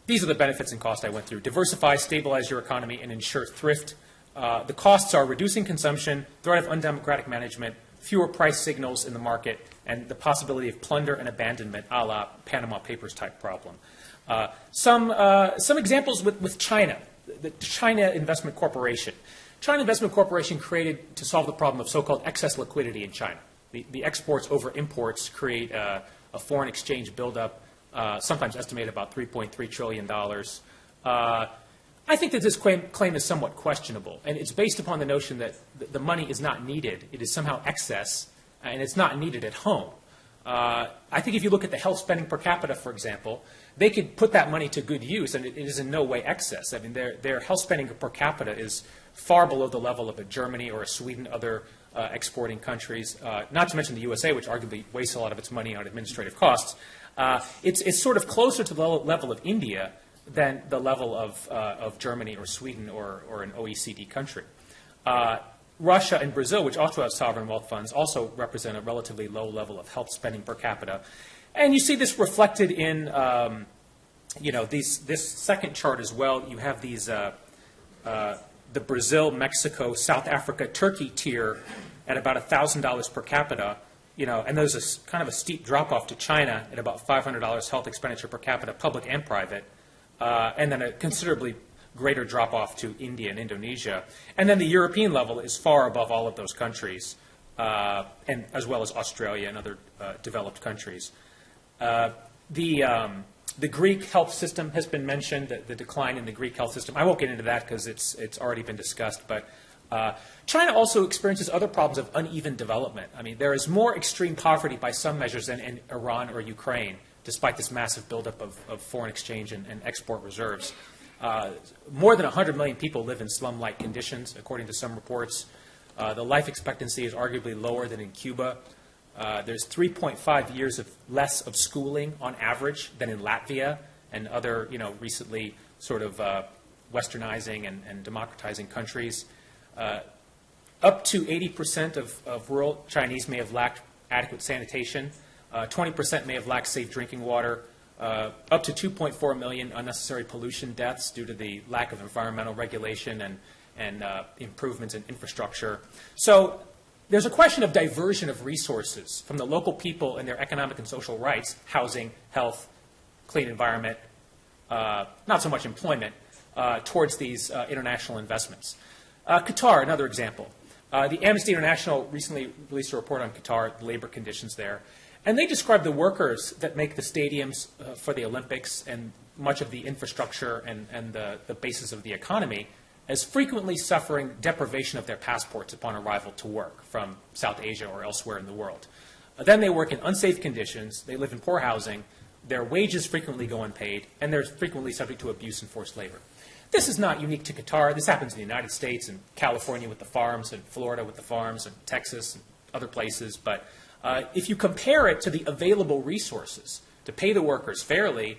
these are the benefits and costs I went through. Diversify, stabilize your economy, and ensure thrift. The costs are reducing consumption, threat of undemocratic management, fewer price signals in the market, and the possibility of plunder and abandonment, a la Panama Papers type problem. Some examples with China. The China Investment Corporation. China Investment Corporation created to solve the problem of so-called excess liquidity in China. The exports over imports create a foreign exchange buildup, sometimes estimated about $3.3 trillion. I think that this claim is somewhat questionable, and it's based upon the notion that the money is not needed. It is somehow excess, and it's not needed at home. I think if you look at the health spending per capita, for example, they could put that money to good use, and it is in no way excess. I mean, their health spending per capita is far below the level of a Germany or a Sweden, other exporting countries, not to mention the USA, which arguably wastes a lot of its money on administrative costs. It's sort of closer to the level of India than the level of Germany or Sweden or an OECD country. Russia and Brazil, which also have sovereign wealth funds, also represent a relatively low level of health spending per capita. And you see this reflected in, this second chart as well. You have these, the Brazil, Mexico, South Africa, Turkey tier at about $1,000 per capita, and there's a kind of a steep drop-off to China at about $500 health expenditure per capita, public and private, and then a considerably greater drop-off to India and Indonesia. And then the European level is far above all of those countries, and as well as Australia and other developed countries. The Greek health system has been mentioned, the decline in the Greek health system. I won't get into that because it's already been discussed. But China also experiences other problems of uneven development. I mean, there is more extreme poverty by some measures than in Iran or Ukraine, despite this massive buildup of foreign exchange and export reserves. More than 100 million people live in slum-like conditions, according to some reports. The life expectancy is arguably lower than in Cuba. There's 3.5 years less of schooling on average than in Latvia and other, recently sort of westernizing and democratizing countries. Up to 80% of rural Chinese may have lacked adequate sanitation. 20% may have lacked safe drinking water. Up to 2.4 million unnecessary pollution deaths due to the lack of environmental regulation and improvements in infrastructure. So there's a question of diversion of resources from the local people and their economic and social rights, housing, health, clean environment, not so much employment, towards these international investments. Qatar, another example. The Amnesty International recently released a report on Qatar, the labor conditions there. And they describe the workers that make the stadiums for the Olympics and much of the infrastructure and the basis of the economy as frequently suffering deprivation of their passports upon arrival to work from South Asia or elsewhere in the world. Then they work in unsafe conditions, they live in poor housing, their wages frequently go unpaid, and they're frequently subject to abuse and forced labor. This is not unique to Qatar. This happens in the United States and California with the farms and Florida with the farms and Texas and other places. But if you compare it to the available resources to pay the workers fairly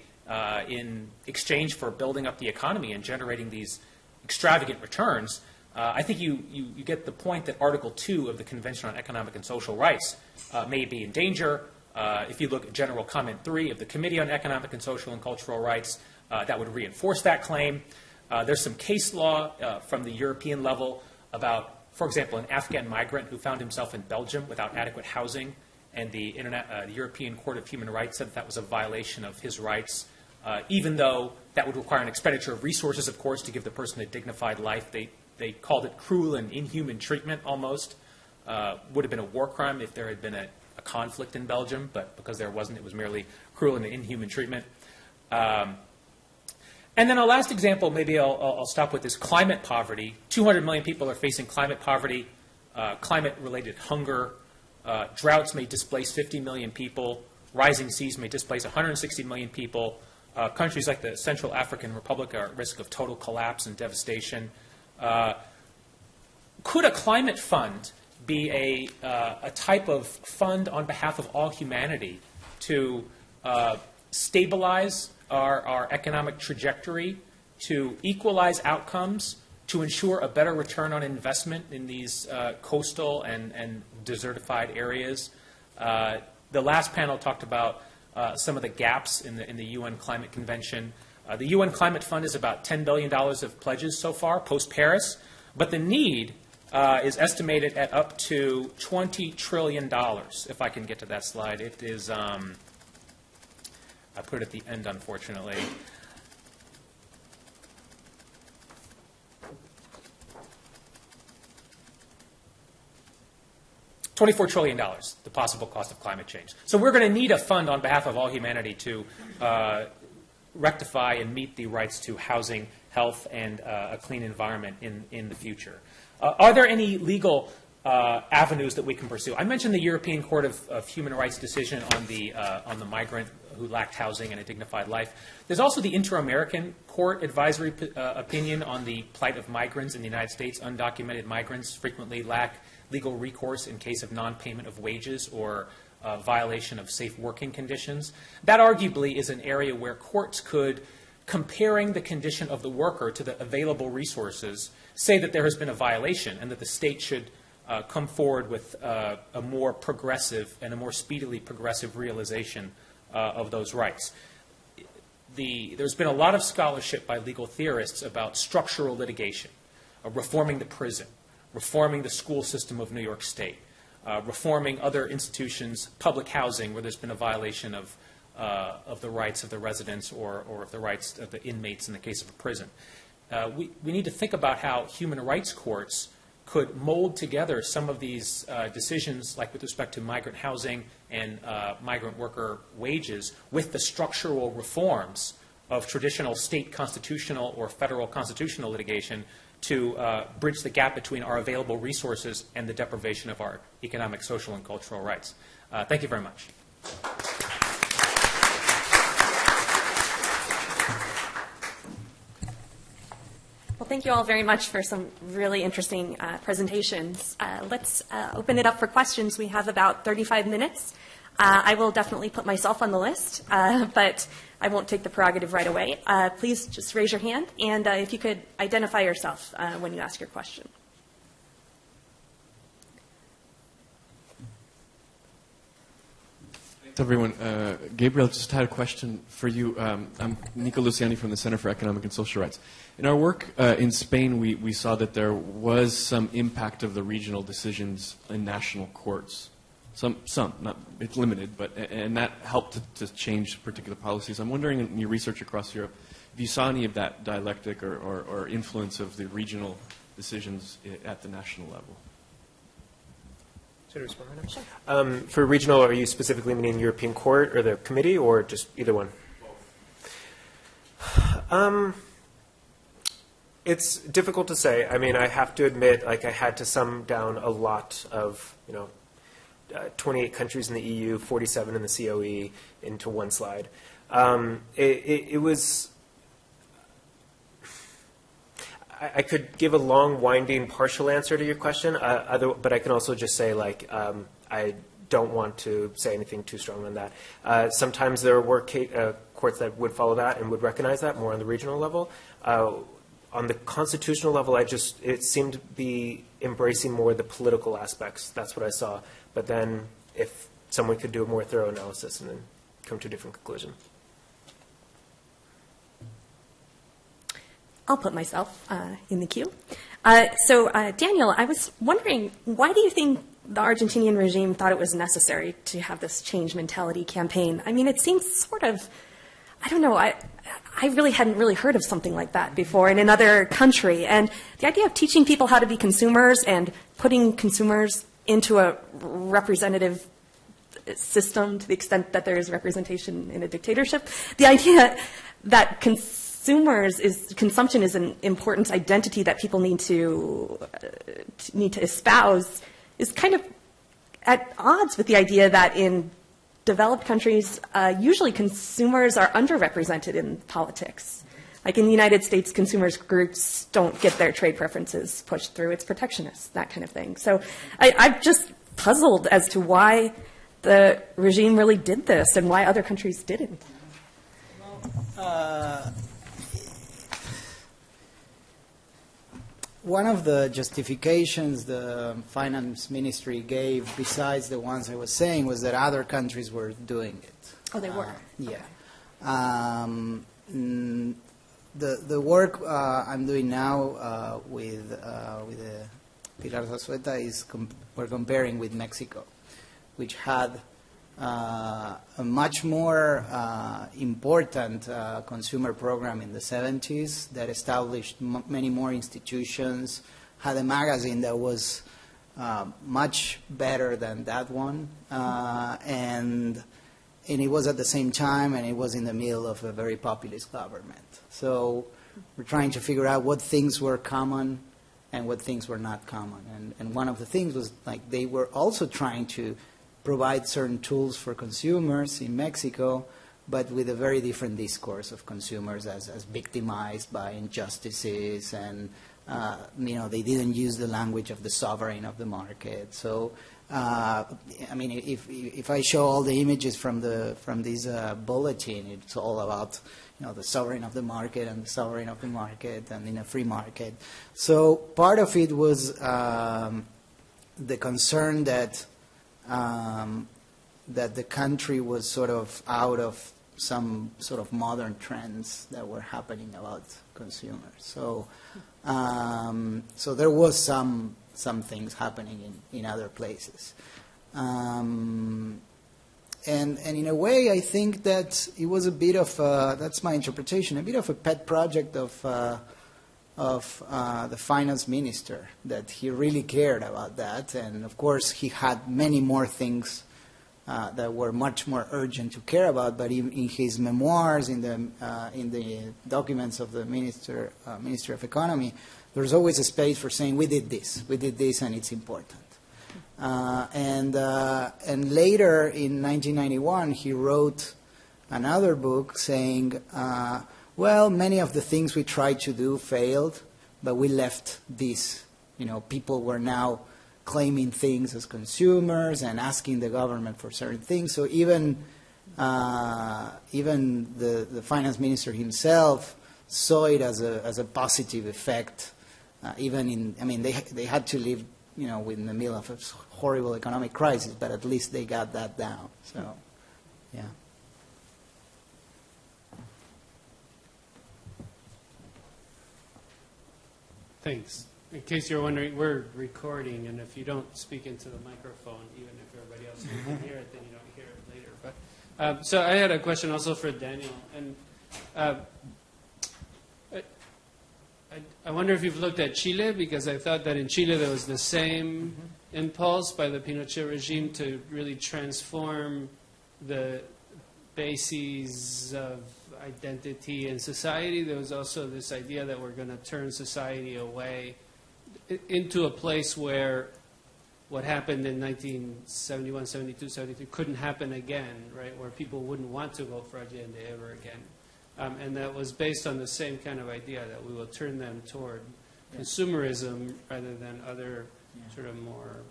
in exchange for building up the economy and generating these extravagant returns, I think you get the point that Article 2 of the Convention on Economic and Social Rights may be in danger. If you look at General Comment 3 of the Committee on Economic and Social and Cultural Rights, that would reinforce that claim. There's some case law from the European level about, for example, an Afghan migrant who found himself in Belgium without adequate housing, and the European Court of Human Rights said that was a violation of his rights, even though that would require an expenditure of resources, of course, to give the person a dignified life. They called it cruel and inhuman treatment almost. Would have been a war crime if there had been a conflict in Belgium, but because there wasn't, it was merely cruel and inhuman treatment. And then a last example, maybe I'll stop with, is climate poverty. 200 million people are facing climate poverty, climate-related hunger. Droughts may displace 50 million people. Rising seas may displace 160 million people. Countries like the Central African Republic are at risk of total collapse and devastation. Could a climate fund be a type of fund on behalf of all humanity to stabilize our economic trajectory, to equalize outcomes, to ensure a better return on investment in these coastal and desertified areas? The last panel talked about some of the gaps in the UN Climate Convention. The UN Climate Fund is about $10 billion of pledges so far, post-Paris, but the need is estimated at up to $20 trillion, if I can get to that slide. It is, I put it at the end, unfortunately. $24 trillion, the possible cost of climate change. So we're going to need a fund on behalf of all humanity to rectify and meet the rights to housing, health, and a clean environment in the future. Are there any legal avenues that we can pursue. I mentioned the European Court of Human Rights decision on the migrant who lacked housing and a dignified life. There's also the Inter-American Court advisory opinion on the plight of migrants in the United States. Undocumented migrants frequently lack legal recourse in case of non-payment of wages or violation of safe working conditions. That arguably is an area where courts could, comparing the condition of the worker to the available resources, say that there has been a violation and that the state should come forward with a more progressive and a more speedily progressive realization of those rights. There's been a lot of scholarship by legal theorists about structural litigation, reforming the prison, reforming the school system of New York State, reforming other institutions, public housing, where there's been a violation of the rights of the residents or of the rights of the inmates in the case of a prison. We need to think about how human rights courts could mold together some of these decisions, like with respect to migrant housing and migrant worker wages, with the structural reforms of traditional state constitutional or federal constitutional litigation to bridge the gap between our available resources and the deprivation of our economic, social, and cultural rights. Thank you very much. Well, thank you all very much for some really interesting presentations. Let's open it up for questions. We have about 35 minutes. I will definitely put myself on the list, but I won't take the prerogative right away. Please just raise your hand, and if you could identify yourself when you ask your question. Thanks, everyone. Gabriel, just had a question for you. I'm Nico Luciani from the Center for Economic and Social Rights. In our work in Spain, we saw that there was some impact of the regional decisions in national courts. Some, not it's limited, but and that helped to change particular policies. I'm wondering, in your research across Europe, if you saw any of that dialectic or influence of the regional decisions at the national level. Should I respond right now? For regional, are you specifically meaning European Court or the committee, or just either one? It's difficult to say. I mean, I have to admit, like, I had to sum down a lot of, 28 countries in the EU, 47 in the COE into one slide. It was, I could give a long, winding, partial answer to your question, but I can also just say, like, I don't want to say anything too strong on that. Sometimes there were courts that would follow that and would recognize that more on the regional level. On the constitutional level, it seemed to be embracing more the political aspects. That's what I saw. But then if someone could do a more thorough analysis and then come to a different conclusion. I'll put myself in the queue. So, Daniel, I was wondering, why do you think the Argentinian regime thought it was necessary to have this change mentality campaign? I mean, it seems sort of, I don't know, I really hadn't really heard of something like that before in another country. And the idea of teaching people how to be consumers and putting consumers into a representative system to the extent that there is representation in a dictatorship, the idea that consumption is an important identity that people need to espouse is kind of at odds with the idea that in developed countries, usually consumers are underrepresented in politics. Like in the United States, consumers groups don't get their trade preferences pushed through. It's protectionist, that kind of thing. So I'm just puzzled as to why the regime really did this and why other countries didn't. One of the justifications the finance ministry gave, besides the ones I was saying, was that other countries were doing it. Oh, they were? Yeah. The work I'm doing now with Pilar Zazueta is we're comparing with Mexico, which had a much more important consumer program in the 70s that established many more institutions, had a magazine that was much better than that one, and it was at the same time, and it was in the middle of a very populist government. So we're trying to figure out what things were common and what things were not common. And one of the things was like they were also trying to provide certain tools for consumers in Mexico, but with a very different discourse of consumers as victimized by injustices, and they didn't use the language of the sovereign of the market. So, I mean, if I show all the images from this bulletin, it's all about the sovereign of the market and the sovereign of the market and in a free market. So part of it was the concern that the country was sort of out of some sort of modern trends that were happening about consumers. So, so there was some things happening in other places, and in a way, I think that it was a bit of that's my interpretation, a bit of a pet project of the finance minister, that he really cared about that, and of course he had many more things that were much more urgent to care about. But in his memoirs, in the documents of the Ministry of Economy, there's always a space for saying we did this, and it's important. And later in 1991, he wrote another book saying, well, many of the things we tried to do failed, but we left this. People were now claiming things as consumers and asking the government for certain things. So even the finance minister himself saw it as a positive effect. They had to live, in the middle of a horrible economic crisis, but at least they got that down. So, yeah. Thanks. In case you're wondering, we're recording, and if you don't speak into the microphone, even if everybody else can hear it, then you don't hear it later. But so I had a question also for Daniel, and I wonder if you've looked at Chile, because I thought that in Chile there was the same impulse by the Pinochet regime to really transform the bases of identity in society. There was also this idea that we're going to turn society away into a place where what happened in 1971, 72, 73 couldn't happen again, right, where people wouldn't want to vote for Allende ever again. And that was based on the same kind of idea, that we will turn them toward consumerism rather than other sort of more,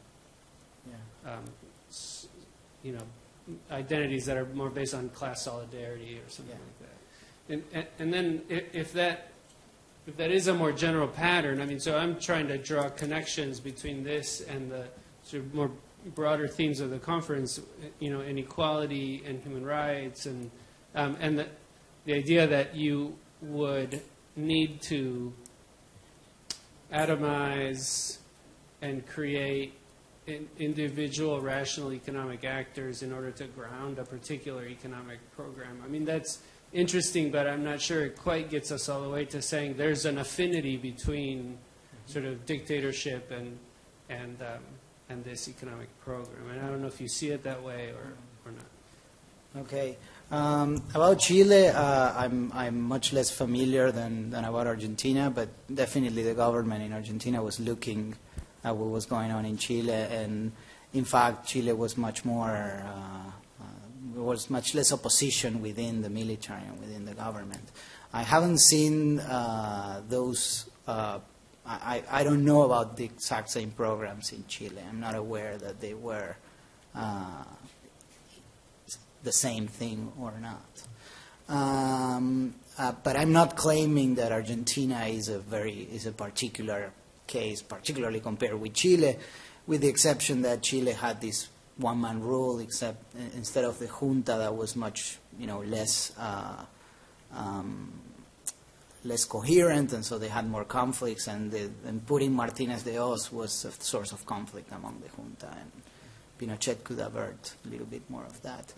identities that are more based on class solidarity or something like that. And then if that is a more general pattern, I mean, so I'm trying to draw connections between this and the sort of more broader themes of the conference, inequality and human rights, and the idea that you would need to atomize and create individual rational economic actors in order to ground a particular economic program. I mean, that's interesting, but I'm not sure it quite gets us all the way to saying there's an affinity between sort of dictatorship and this economic program. And I don't know if you see it that way or not. Okay. About Chile, I'm much less familiar than about Argentina, but definitely the government in Argentina was looking at what was going on in Chile, and in fact, Chile was much more, there was much less opposition within the military and within the government. I haven't seen those. I don't know about the exact same programs in Chile. I'm not aware that they were the same thing or not. But I'm not claiming that Argentina is a particular case, particularly compared with Chile, with the exception that Chile had this one-man rule, except instead of the junta that was much less less coherent, and so they had more conflicts, and putting Martínez de Hoz was a source of conflict among the junta, and Pinochet could avert a little bit more of that.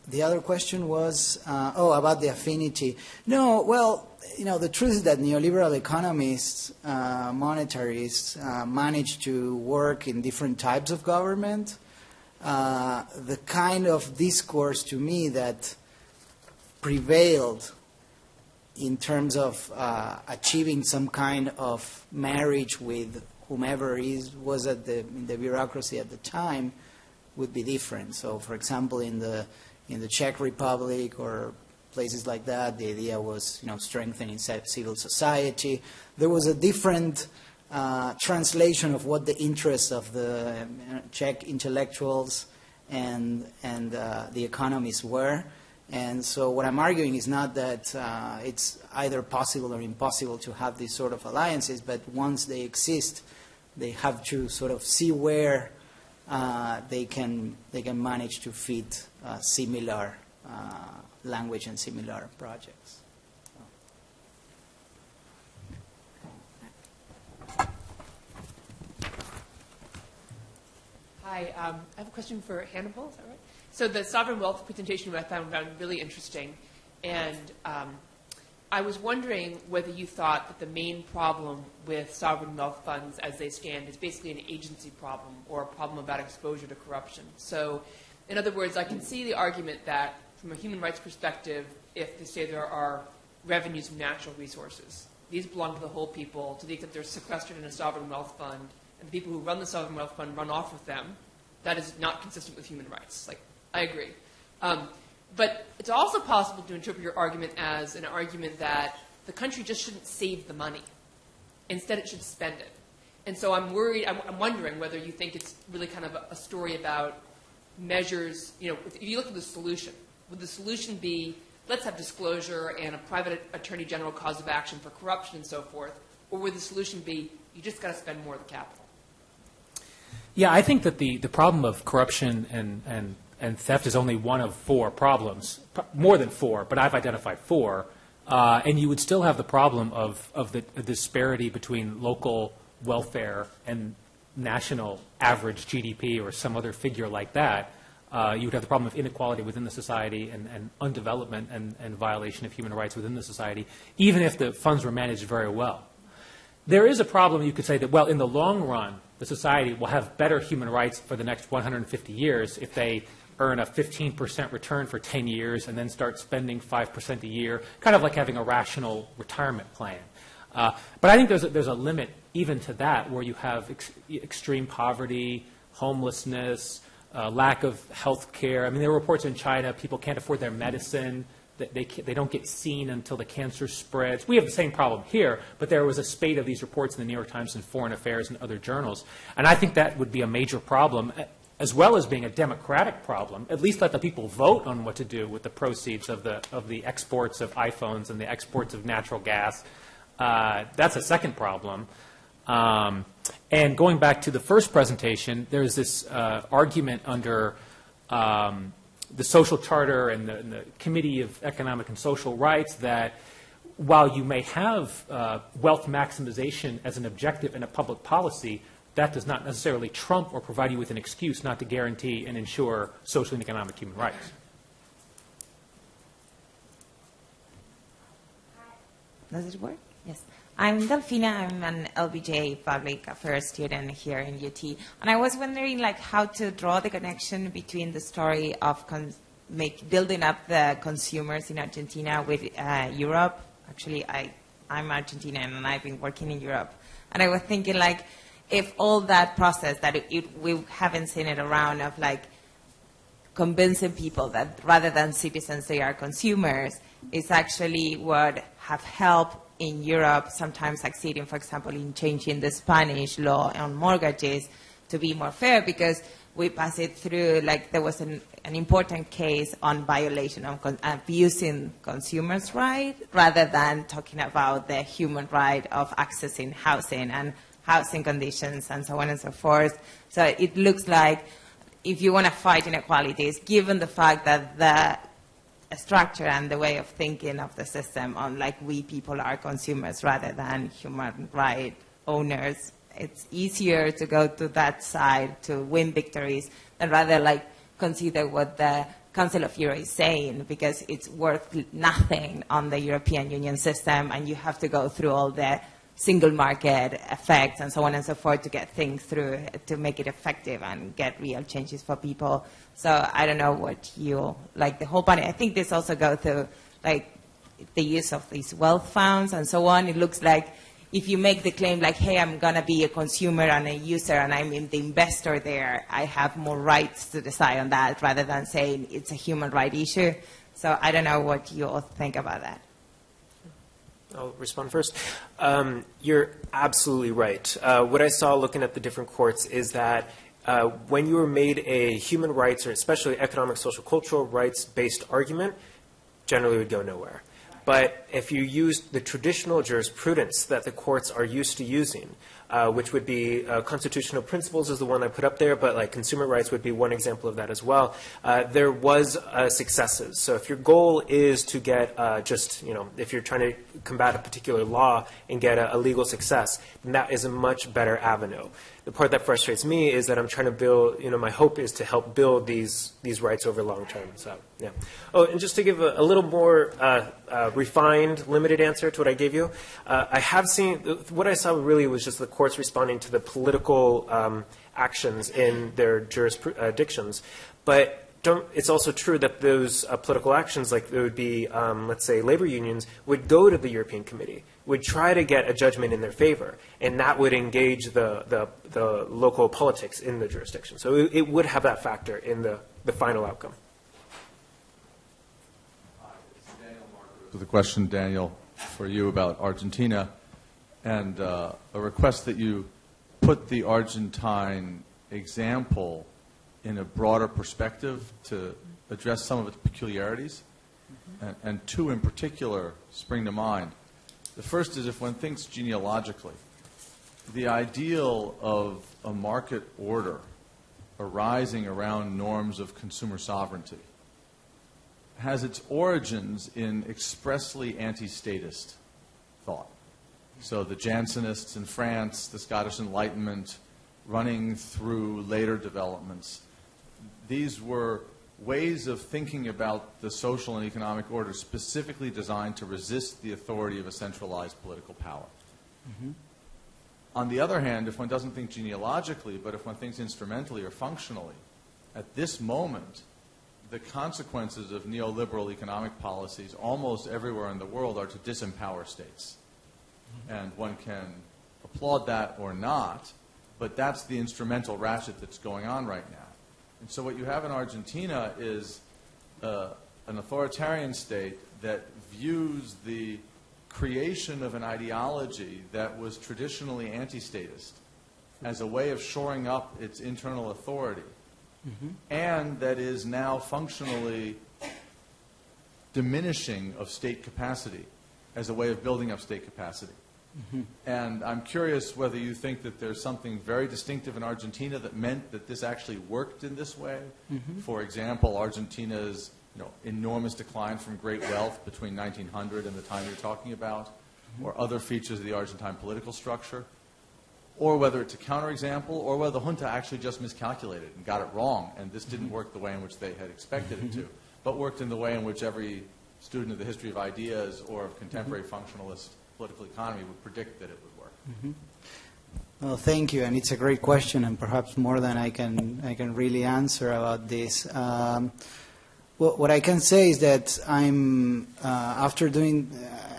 The other question was, about the affinity. No, well, the truth is that neoliberal economists, monetarists, manage to work in different types of government. The kind of discourse to me that prevailed in terms of achieving some kind of marriage with whomever was in the bureaucracy at the time would be different. So, for example, in the Czech Republic or places like that, the idea was, strengthening civil society. There was a different translation of what the interests of the Czech intellectuals and the economists were. And so what I'm arguing is not that it's either possible or impossible to have these sort of alliances, but once they exist, they have to sort of see where they can manage to fit similar language and similar projects. Hi, I have a question for Hannibal, is that right? So the sovereign wealth presentation I found really interesting, and I was wondering whether you thought that the main problem with sovereign wealth funds as they stand is basically an agency problem or a problem about exposure to corruption. So, in other words, I can see the argument that from a human rights perspective, if they say there are revenues from natural resources, these belong to the whole people to the extent they're sequestered in a sovereign wealth fund, and the people who run the sovereign wealth fund run off with them, that is not consistent with human rights. Like, I agree. But it's also possible to interpret your argument as an argument that the country just shouldn't save the money. Instead, it should spend it. And so I'm worried, I'm wondering whether you think it's really kind of a story about measures, if you look at the solution, would the solution be, let's have disclosure and a private attorney general cause of action for corruption and so forth, or would the solution be, you just got to spend more of the capital? Yeah, I think that the problem of corruption and theft is only one of four problems, more than four, but I've identified four. And you would still have the problem of the disparity between local welfare and national average GDP or some other figure like that. You would have the problem of inequality within the society and undevelopment and violation of human rights within the society, even if the funds were managed very well. There is a problem, you could say, that, well, in the long run, the society will have better human rights for the next 150 years if they earn a 15% return for 10 years and then start spending 5% a year, kind of like having a rational retirement plan. But I think there's a limit even to that, where you have extreme poverty, homelessness, lack of health care. I mean, there are reports in China, people can't afford their medicine. They don't get seen until the cancer spreads. We have the same problem here, but there was a spate of these reports in the New York Times and Foreign Affairs and other journals. And I think that would be a major problem, as well as being a democratic problem. At least let the people vote on what to do with the proceeds of the exports of iPhones and the exports of natural gas. That's a second problem. And going back to the first presentation, there's this argument under the Social Charter and the Committee of Economic and Social Rights that while you may have wealth maximization as an objective in a public policy, that does not necessarily trump or provide you with an excuse not to guarantee and ensure social and economic human rights. Does it work? Yes. I'm Delfina. I'm an LBJ public affairs student here in UT. And I was wondering how to draw the connection between the story of building up the consumers in Argentina with Europe. Actually, I'm Argentinian and I've been working in Europe. And I was thinking if all that process that we haven't seen it around of convincing people that rather than citizens they are consumers is actually what have helped in Europe sometimes succeeding, for example, in changing the Spanish law on mortgages to be more fair, because we pass it through, there was an important case on violation of abusing consumers' rights rather than talking about the human right of accessing housing and housing conditions and so on and so forth. So it looks like if you want to fight inequalities, given the fact that the structure and the way of thinking of the system on we people are consumers rather than human right owners, it's easier to go to that side to win victories than rather consider what the Council of Europe is saying, because it's worth nothing on the European Union system and you have to go through all the single market effects and so on and so forth to get things through to make it effective and get real changes for people. So I don't know what you the whole panel. I think this also goes to the use of these wealth funds and so on. It looks like if you make the claim like, hey, I'm going to be a consumer and a user and I'm in the investor there, I have more rights to decide on that rather than saying it's a human right issue. So I don't know what you all think about that. I'll respond first. You're absolutely right. What I saw looking at the different courts is that when you were made a human rights or especially economic, social, cultural rights-based argument, generally would go nowhere. But if you use the traditional jurisprudence that the courts are used to using, which would be constitutional principles is the one I put up there, but like consumer rights would be one example of that as well. There was successes. So if your goal is to get if you're trying to combat a particular law and get a legal success, then that is a much better avenue. The part that frustrates me is that I'm trying to build, my hope is to help build these rights over long term. So, yeah. Oh, and just to give a little more refined, limited answer to what I gave you, I have seen, what I saw really was just the courts responding to the political actions in their jurisdictions. But it's also true that those political actions, like there would be, let's say, labor unions, would go to the European Committee, would try to get a judgment in their favor, and that would engage the local politics in the jurisdiction. So it would have that factor in the final outcome. It's Daniel Marcos with a question, Daniel, for you about Argentina, and a request that you put the Argentine example in a broader perspective to address some of its peculiarities, and two in particular spring to mind. The first is if one thinks genealogically, the ideal of a market order arising around norms of consumer sovereignty has its origins in expressly anti-statist thought. So the Jansenists in France, the Scottish Enlightenment, running through later developments, these were ways of thinking about the social and economic order specifically designed to resist the authority of a centralized political power. Mm-hmm. On the other hand, if one doesn't think genealogically, but if one thinks instrumentally or functionally, at this moment, the consequences of neoliberal economic policies almost everywhere in the world are to disempower states. Mm-hmm. And one can applaud that or not, but that's the instrumental ratchet that's going on right now. And so what you have in Argentina is an authoritarian state that views the creation of an ideology that was traditionally anti-statist as a way of shoring up its internal authority, and that is now functionally diminishing of state capacity as a way of building up state capacity. And I'm curious whether you think that there's something very distinctive in Argentina that meant that this actually worked in this way. For example, Argentina's enormous decline from great wealth between 1900 and the time you're talking about, or other features of the Argentine political structure, or whether it's a counterexample, or whether the junta actually just miscalculated and got it wrong, and this didn't work the way in which they had expected it to, but worked in the way in which every student of the history of ideas or of contemporary functionalist political economy would predict that it would work. Well, thank you, and it's a great question, and perhaps more than I can really answer about this. What I can say is that I'm after doing.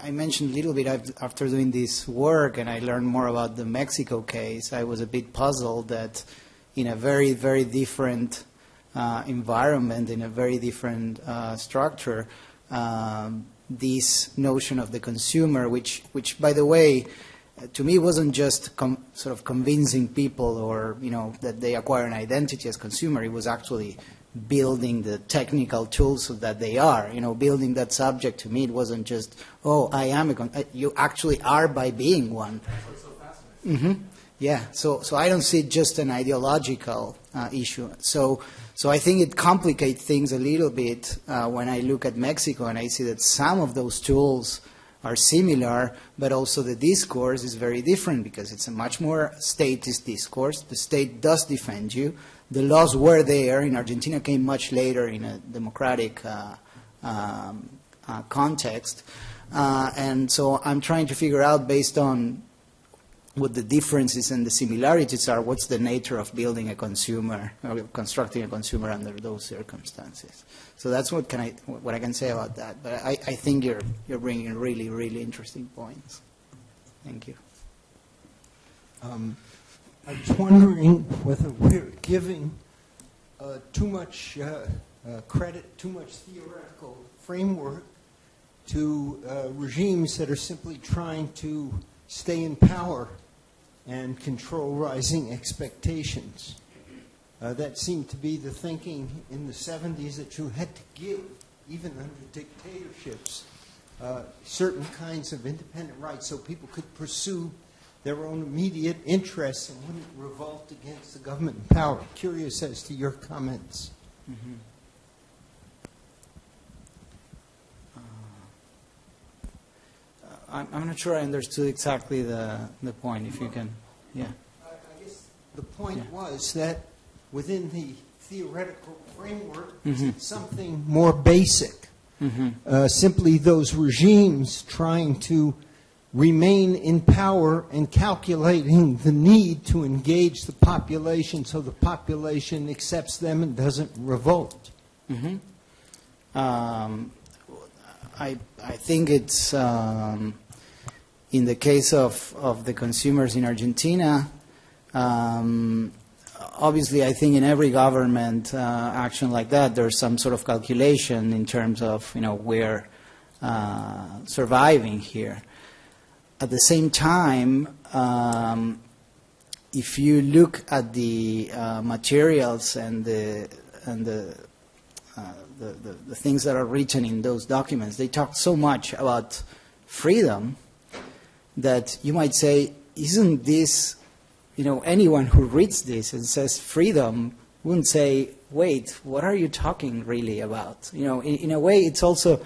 I mentioned a little bit after doing this work, and I learned more about the Mexico case. I was a bit puzzled that in a very, very different environment, in a very different structure, this notion of the consumer, which by the way, to me wasn't just sort of convincing people or that they acquire an identity as consumer. It was actually building the technical tools so that they are. Building that subject, to me it wasn't just, oh, I am you actually are by being one. That's what's so fascinating. Yeah, so I don't see it just an ideological issue. So I think it complicates things a little bit when I look at Mexico and I see that some of those tools are similar, but also the discourse is very different because it's a much more statist discourse. The state does defend you. The laws were there. In Argentina came much later in a democratic context. And so I'm trying to figure out, based on what the differences and the similarities are, what's the nature of building a consumer, or constructing a consumer under those circumstances. So that's what I can say about that. But I think you're bringing really, really interesting points. Thank you. I was wondering whether we're giving too much credit, too much theoretical framework to regimes that are simply trying to stay in power and control rising expectations. That seemed to be the thinking in the 70s, that you had to give, even under dictatorships, certain kinds of independent rights so people could pursue their own immediate interests and wouldn't revolt against the government in power. Curious as to your comments. Mm-hmm. I'm not sure I understood exactly the point, if you can, yeah. I guess the point was that within the theoretical framework, Mm-hmm. something more basic. Mm-hmm. Simply those regimes trying to remain in power and calculating the need to engage the population so the population accepts them and doesn't revolt. Mm-hmm. I think it's in the case of the consumers in Argentina. Obviously, I think in every government action like that, there's some sort of calculation in terms of we're surviving here. At the same time, if you look at the materials and the things that are written in those documents, they talk so much about freedom that you might say, isn't this, anyone who reads this and says freedom wouldn't say, wait, what are you talking really about? In a way, it's also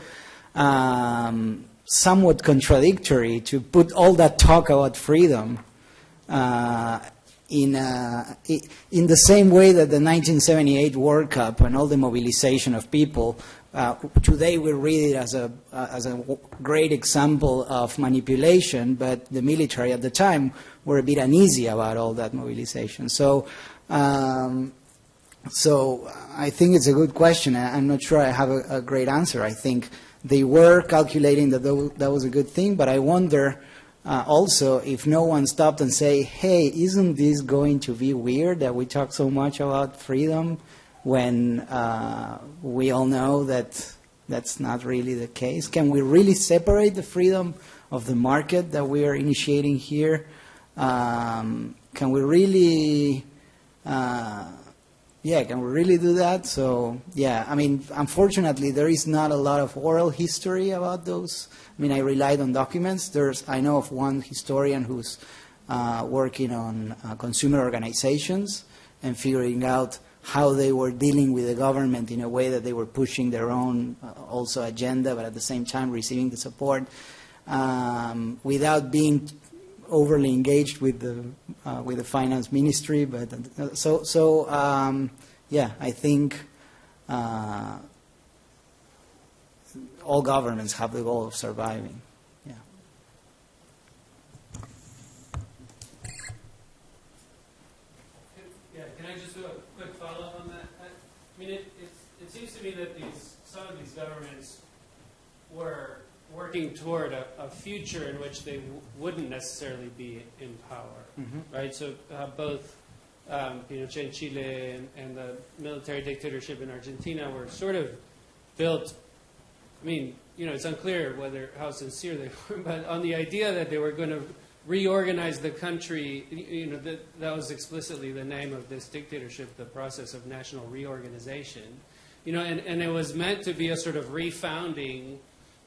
somewhat contradictory to put all that talk about freedom in the same way that the 1978 World Cup and all the mobilization of people, today we read it as a great example of manipulation, but the military at the time were a bit uneasy about all that mobilization. So I think it's a good question. I'm not sure I have a great answer. I think they were calculating that that was a good thing, but I wonder also if no one stopped and say, hey, isn't this going to be weird that we talk so much about freedom when we all know that that's not really the case? Can we really separate the freedom of the market that we are initiating here? Can we really can we really do that? So, unfortunately, there is not a lot of oral history about those. I relied on documents. I know of one historian who's working on consumer organizations and figuring out how they were dealing with the government in a way that they were pushing their own also agenda, but at the same time receiving the support without being overly engaged with the finance ministry. But I think all governments have the goal of surviving. Yeah. Can I just do a quick follow-up on that? It seems to me that some of these governments were working toward a future in which they wouldn't necessarily be in power, right? So both Pinochet in Chile and the military dictatorship in Argentina were sort of built. It's unclear how sincere they were, but on the idea that they were going to reorganize the country, that was explicitly the name of this dictatorship, the process of national reorganization, and it was meant to be a sort of refounding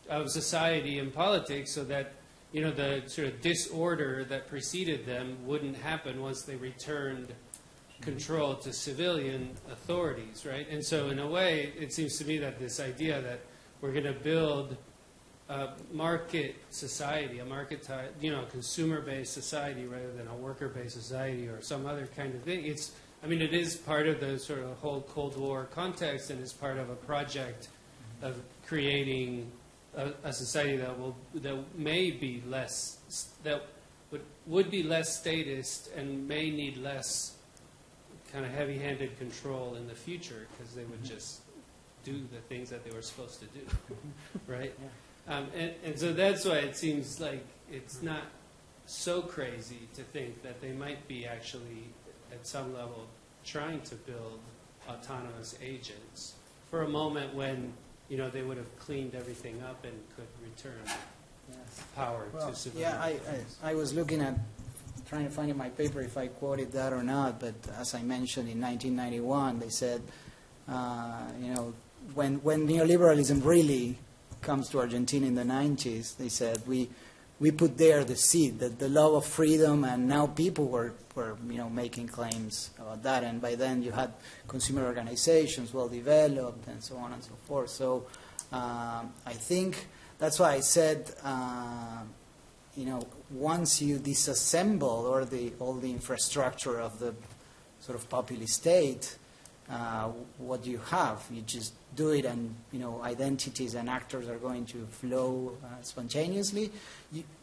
of society and politics so that, the sort of disorder that preceded them wouldn't happen once they returned control to civilian authorities, right? And so in a way, it seems to me that this idea that we're going to build a market society, consumer-based society rather than a worker-based society or some other kind of thing. It is part of the sort of whole Cold War context, and it's part of a project of creating a society that may be less, that would be less statist and may need less kind of heavy-handed control in the future because they would just do the things that they were supposed to do, right? And so that's why it seems like it's not so crazy to think that they might be actually, at some level, trying to build autonomous agents for a moment when, you know, they would have cleaned everything up and could return power to civilians. Yeah, I was looking at, trying to find in my paper if I quoted that or not, but as I mentioned, in 1991, they said, you know, when neoliberalism really comes to Argentina in the 90s, they said, we put there the seed, the love of freedom, and now people were you know, making claims about that. And by then you had consumer organizations well developed and so on and so forth. So I think that's why I said, you know, once you disassemble all the infrastructure of the sort of populist state, what do you have? You just do it, and you know, identities and actors are going to flow spontaneously.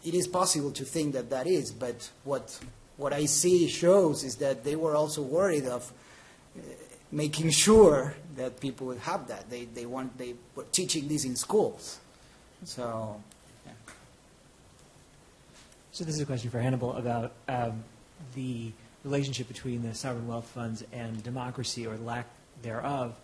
It is possible to think that that is, but what I see shows is that they were also worried of making sure that people would have that. They were teaching this in schools, so. Yeah. So this is a question for Hannibal about the relationship between the sovereign wealth funds and democracy, or lack thereof.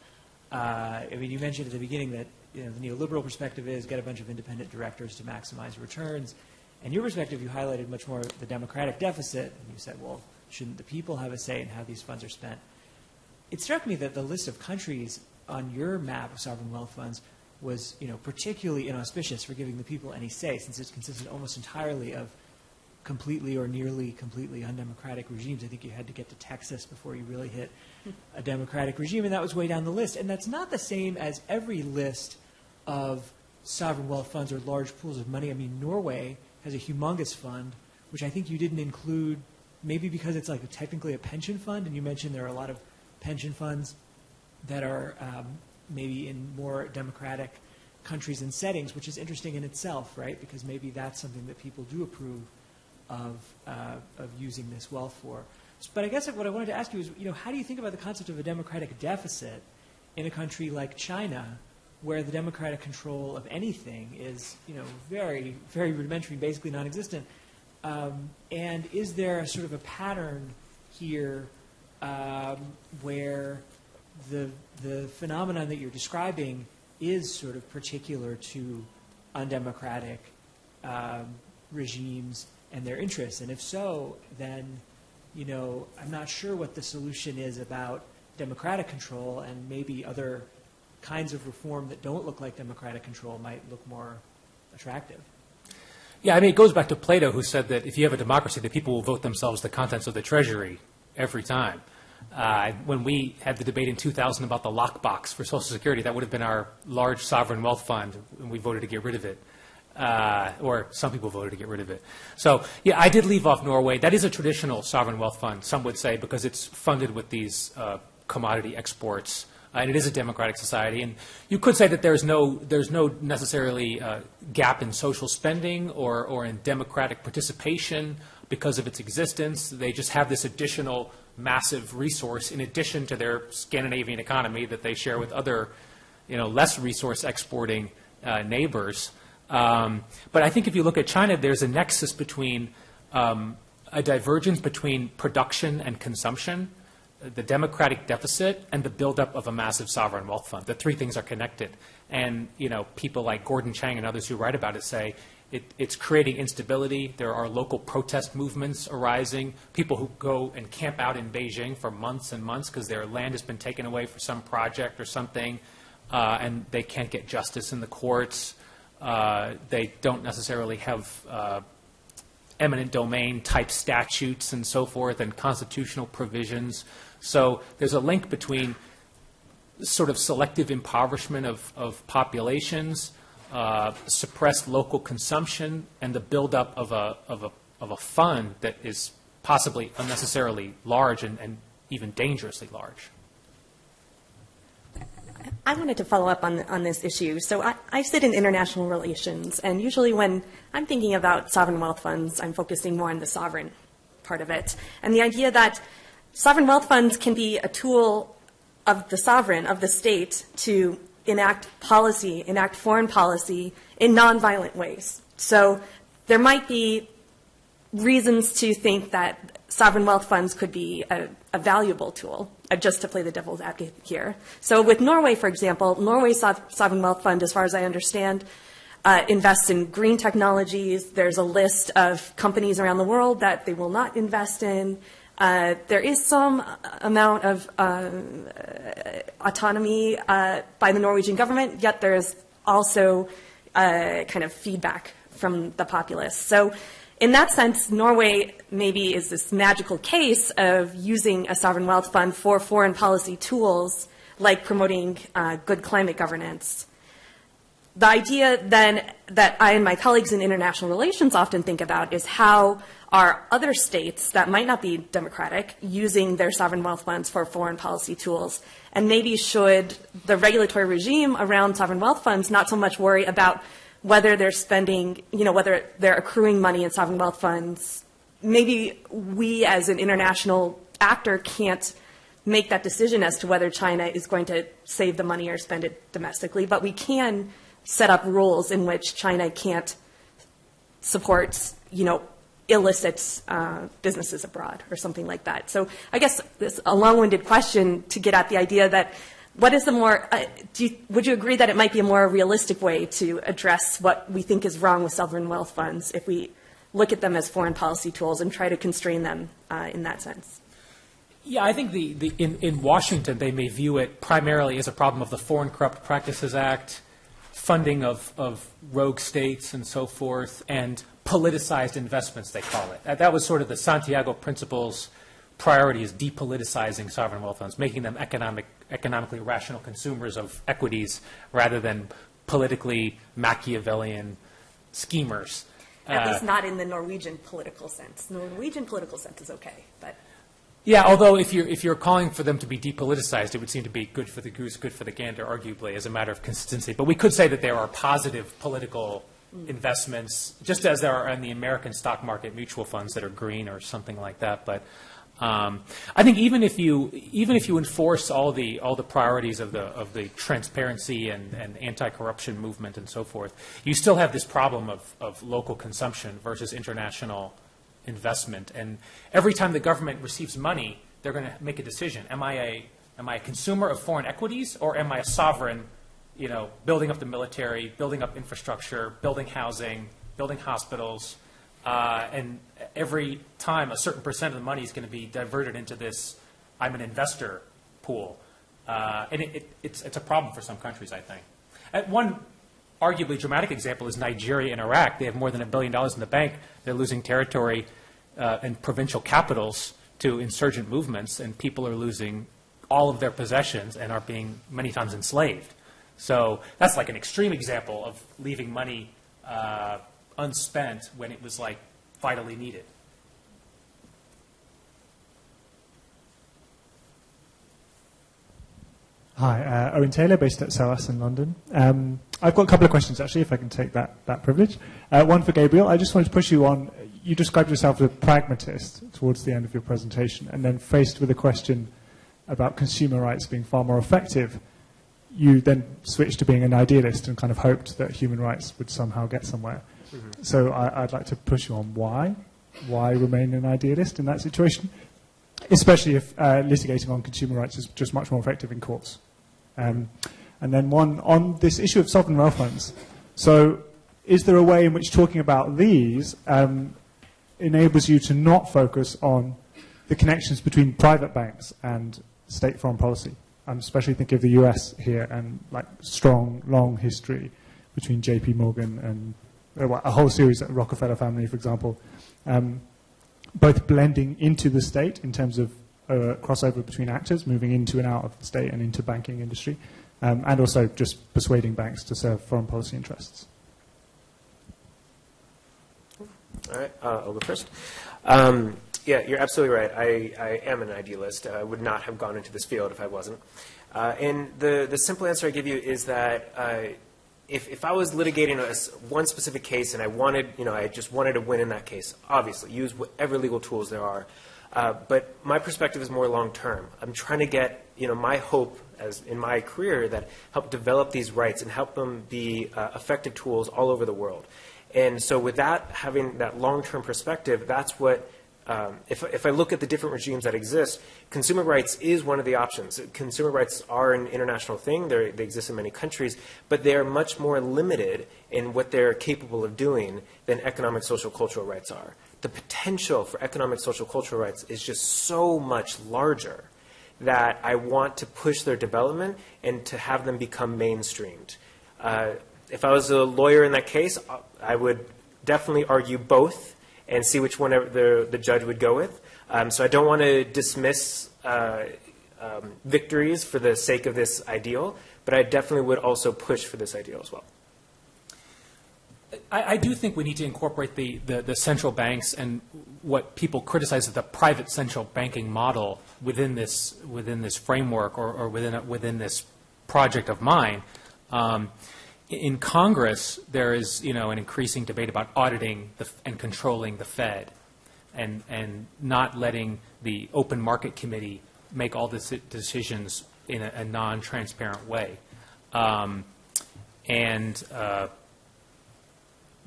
I mean, you mentioned at the beginning that, you know, the neoliberal perspective is get a bunch of independent directors to maximize returns. And your perspective, you highlighted much more the democratic deficit. And you said, well, shouldn't the people have a say in how these funds are spent? It struck me that the list of countries on your map of sovereign wealth funds was, you know, particularly inauspicious for giving the people any say, since it consisted almost entirely of completely or nearly completely undemocratic regimes. I think you had to get to Texas before you really hit a democratic regime, and that was way down the list. And that's not the same as every list of sovereign wealth funds or large pools of money. I mean, Norway has a humongous fund, which I think you didn't include, maybe because it's like technically a pension fund, and you mentioned there are a lot of pension funds that are maybe in more democratic countries and settings, which is interesting in itself, right? Because maybe that's something that people do approve of using this wealth for. But I guess what I wanted to ask you is, you know, how do you think about the concept of a democratic deficit in a country like China, where the democratic control of anything is, you know, very, very rudimentary, basically non-existent? And is there a sort of a pattern here where the phenomenon that you're describing is sort of particular to undemocratic regimes and their interests? And if so, then, you know, I'm not sure what the solution is about democratic control, and maybe other kinds of reform that don't look like democratic control might look more attractive. Yeah, I mean, it goes back to Plato, who said that if you have a democracy, the people will vote themselves the contents of the treasury every time. When we had the debate in 2000 about the lockbox for Social Security, that would have been our large sovereign wealth fund, and we voted to get rid of it. Or some people voted to get rid of it. So, yeah, I did leave off Norway. That is a traditional sovereign wealth fund, some would say, because it's funded with these commodity exports. And it is a democratic society. And you could say that there's no necessarily gap in social spending or in democratic participation because of its existence. They just have this additional massive resource in addition to their Scandinavian economy that they share with other, you know, less resource exporting neighbors. But I think if you look at China, there's a nexus between a divergence between production and consumption, the democratic deficit, and the buildup of a massive sovereign wealth fund. The three things are connected. And, you know, people like Gordon Chang and others who write about it say it's creating instability. There are local protest movements arising, people who go and camp out in Beijing for months and months because their land has been taken away for some project or something, and they can't get justice in the courts. They don't necessarily have eminent domain type statutes and so forth and constitutional provisions. So there's a link between sort of selective impoverishment of populations, suppressed local consumption, and the buildup of a fund that is possibly unnecessarily large and even dangerously large. I wanted to follow up on this issue. So I sit in international relations, and usually when I'm thinking about sovereign wealth funds, I'm focusing more on the sovereign part of it. And the idea that sovereign wealth funds can be a tool of the sovereign, of the state, to enact policy, enact foreign policy in nonviolent ways. So there might be reasons to think that sovereign wealth funds could be a valuable tool, just to play the devil's advocate here. So with Norway, for example, Norway's sovereign wealth fund, as far as I understand, invests in green technologies. There's a list of companies around the world that they will not invest in. There is some amount of autonomy by the Norwegian government, yet there's also kind of feedback from the populace. So in that sense, Norway maybe is this magical case of using a sovereign wealth fund for foreign policy tools like promoting good climate governance. The idea then that I and my colleagues in international relations often think about is how are other states that might not be democratic using their sovereign wealth funds for foreign policy tools? And maybe should the regulatory regime around sovereign wealth funds not so much worry about whether they're spending, whether they're accruing money in sovereign wealth funds? Maybe we as an international actor can't make that decision as to whether China is going to save the money or spend it domestically, but we can set up rules in which China can't support, illicit businesses abroad or something like that. So I guess this a long-winded question to get at the idea that what is the more, would you agree that it might be a more realistic way to address what we think is wrong with sovereign wealth funds if we look at them as foreign policy tools and try to constrain them in that sense? Yeah, I think in Washington they may view it primarily as a problem of the Foreign Corrupt Practices Act, funding of rogue states and so forth, and politicized investments, they call it. That was sort of the Santiago Principle's priority, is depoliticizing sovereign wealth funds, making them economically rational consumers of equities rather than politically Machiavellian schemers. At least not in the Norwegian political sense. The Norwegian political sense is okay, but... Yeah, although if you're calling for them to be depoliticized, it would seem to be good for the goose, good for the gander, arguably, as a matter of consistency. But we could say that there are positive political investments, just as there are in the American stock market mutual funds that are green or something like that. But I think even if you enforce all the priorities of the transparency and anti-corruption movement and so forth, you still have this problem of local consumption versus international investment. And every time the government receives money, they're going to make a decision. Am I a consumer of foreign equities, or am I a sovereign, building up the military, building up infrastructure, building housing, building hospitals? And every time a certain percent of the money is going to be diverted into this, I'm an investor pool. And it's a problem for some countries, I think. One arguably dramatic example is Nigeria and Iraq. They have more than $1 billion in the bank. They're losing territory and provincial capitals to insurgent movements, and people are losing all of their possessions and are being many times enslaved. So that's like an extreme example of leaving money unspent when it was like vitally needed. Hi, Owen Taylor, based at SOAS in London. I've got a couple of questions, actually, if I can take that privilege. One for Gabriel. I just wanted to push you on, you described yourself as a pragmatist towards the end of your presentation, and then faced with a question about consumer rights being far more effective, you then switched to being an idealist and kind of hoped that human rights would somehow get somewhere. Mm-hmm. So I'd like to push you on why remain an idealist in that situation, especially if litigating on consumer rights is just much more effective in courts. And then one on this issue of sovereign wealth funds. So is there a way in which talking about these enables you to not focus on the connections between private banks and state foreign policy? I'm especially thinking of the US here and like strong, long history between JP Morgan and a whole series of Rockefeller family, for example, both blending into the state in terms of crossover between actors, moving into and out of the state and into banking industry, and also just persuading banks to serve foreign policy interests. All right, I'll go first. Yeah, you're absolutely right. I am an idealist. I would not have gone into this field if I wasn't. And the simple answer I give you is that if I was litigating one specific case and I just wanted to win in that case, obviously, use whatever legal tools there are. But my perspective is more long term. I'm trying to get, my hope as in my career that help develop these rights and help them be effective tools all over the world. And so with that, having that long-term perspective, that's what, if I look at the different regimes that exist, consumer rights is one of the options. Consumer rights are an international thing. They exist in many countries, but they are much more limited in what they're capable of doing than economic, social, cultural rights are. The potential for economic, social, cultural rights is just so much larger that I want to push their development and to have them become mainstreamed. If I was a lawyer in that case, I would definitely argue both and see which one the judge would go with. So I don't want to dismiss victories for the sake of this ideal, but I definitely would also push for this ideal as well. I do think we need to incorporate the central banks and what people criticize as the private central banking model within this framework or within this project of mine. In Congress, there is an increasing debate about auditing and controlling the Fed, and not letting the Open Market Committee make all the decisions in a non-transparent way.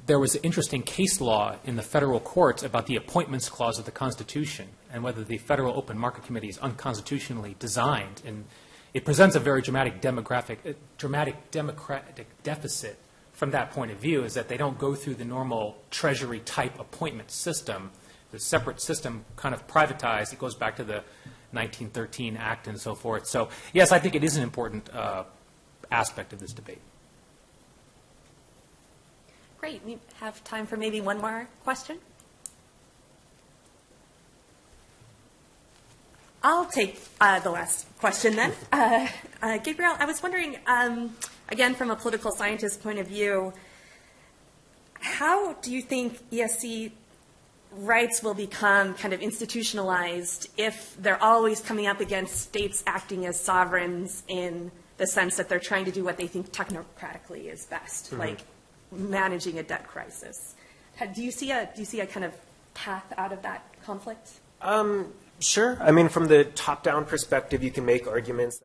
There was an interesting case law in the federal courts about the Appointments Clause of the Constitution and whether the Federal Open Market Committee is unconstitutionally designed. And it presents a very dramatic democratic deficit from that point of view, is that they don't go through the normal Treasury-type appointment system. The separate system kind of privatized. It goes back to the 1913 Act and so forth. So, yes, I think it is an important aspect of this debate. Great. We have time for maybe one more question. I'll take the last question then. Gabriel, I was wondering, again, from a political scientist point of view, how do you think ESC rights will become kind of institutionalized if they're always coming up against states acting as sovereigns in the sense that they're trying to do what they think technocratically is best, like managing a debt crisis? Do you see a kind of path out of that conflict? Sure. I mean, from the top-down perspective, you can make arguments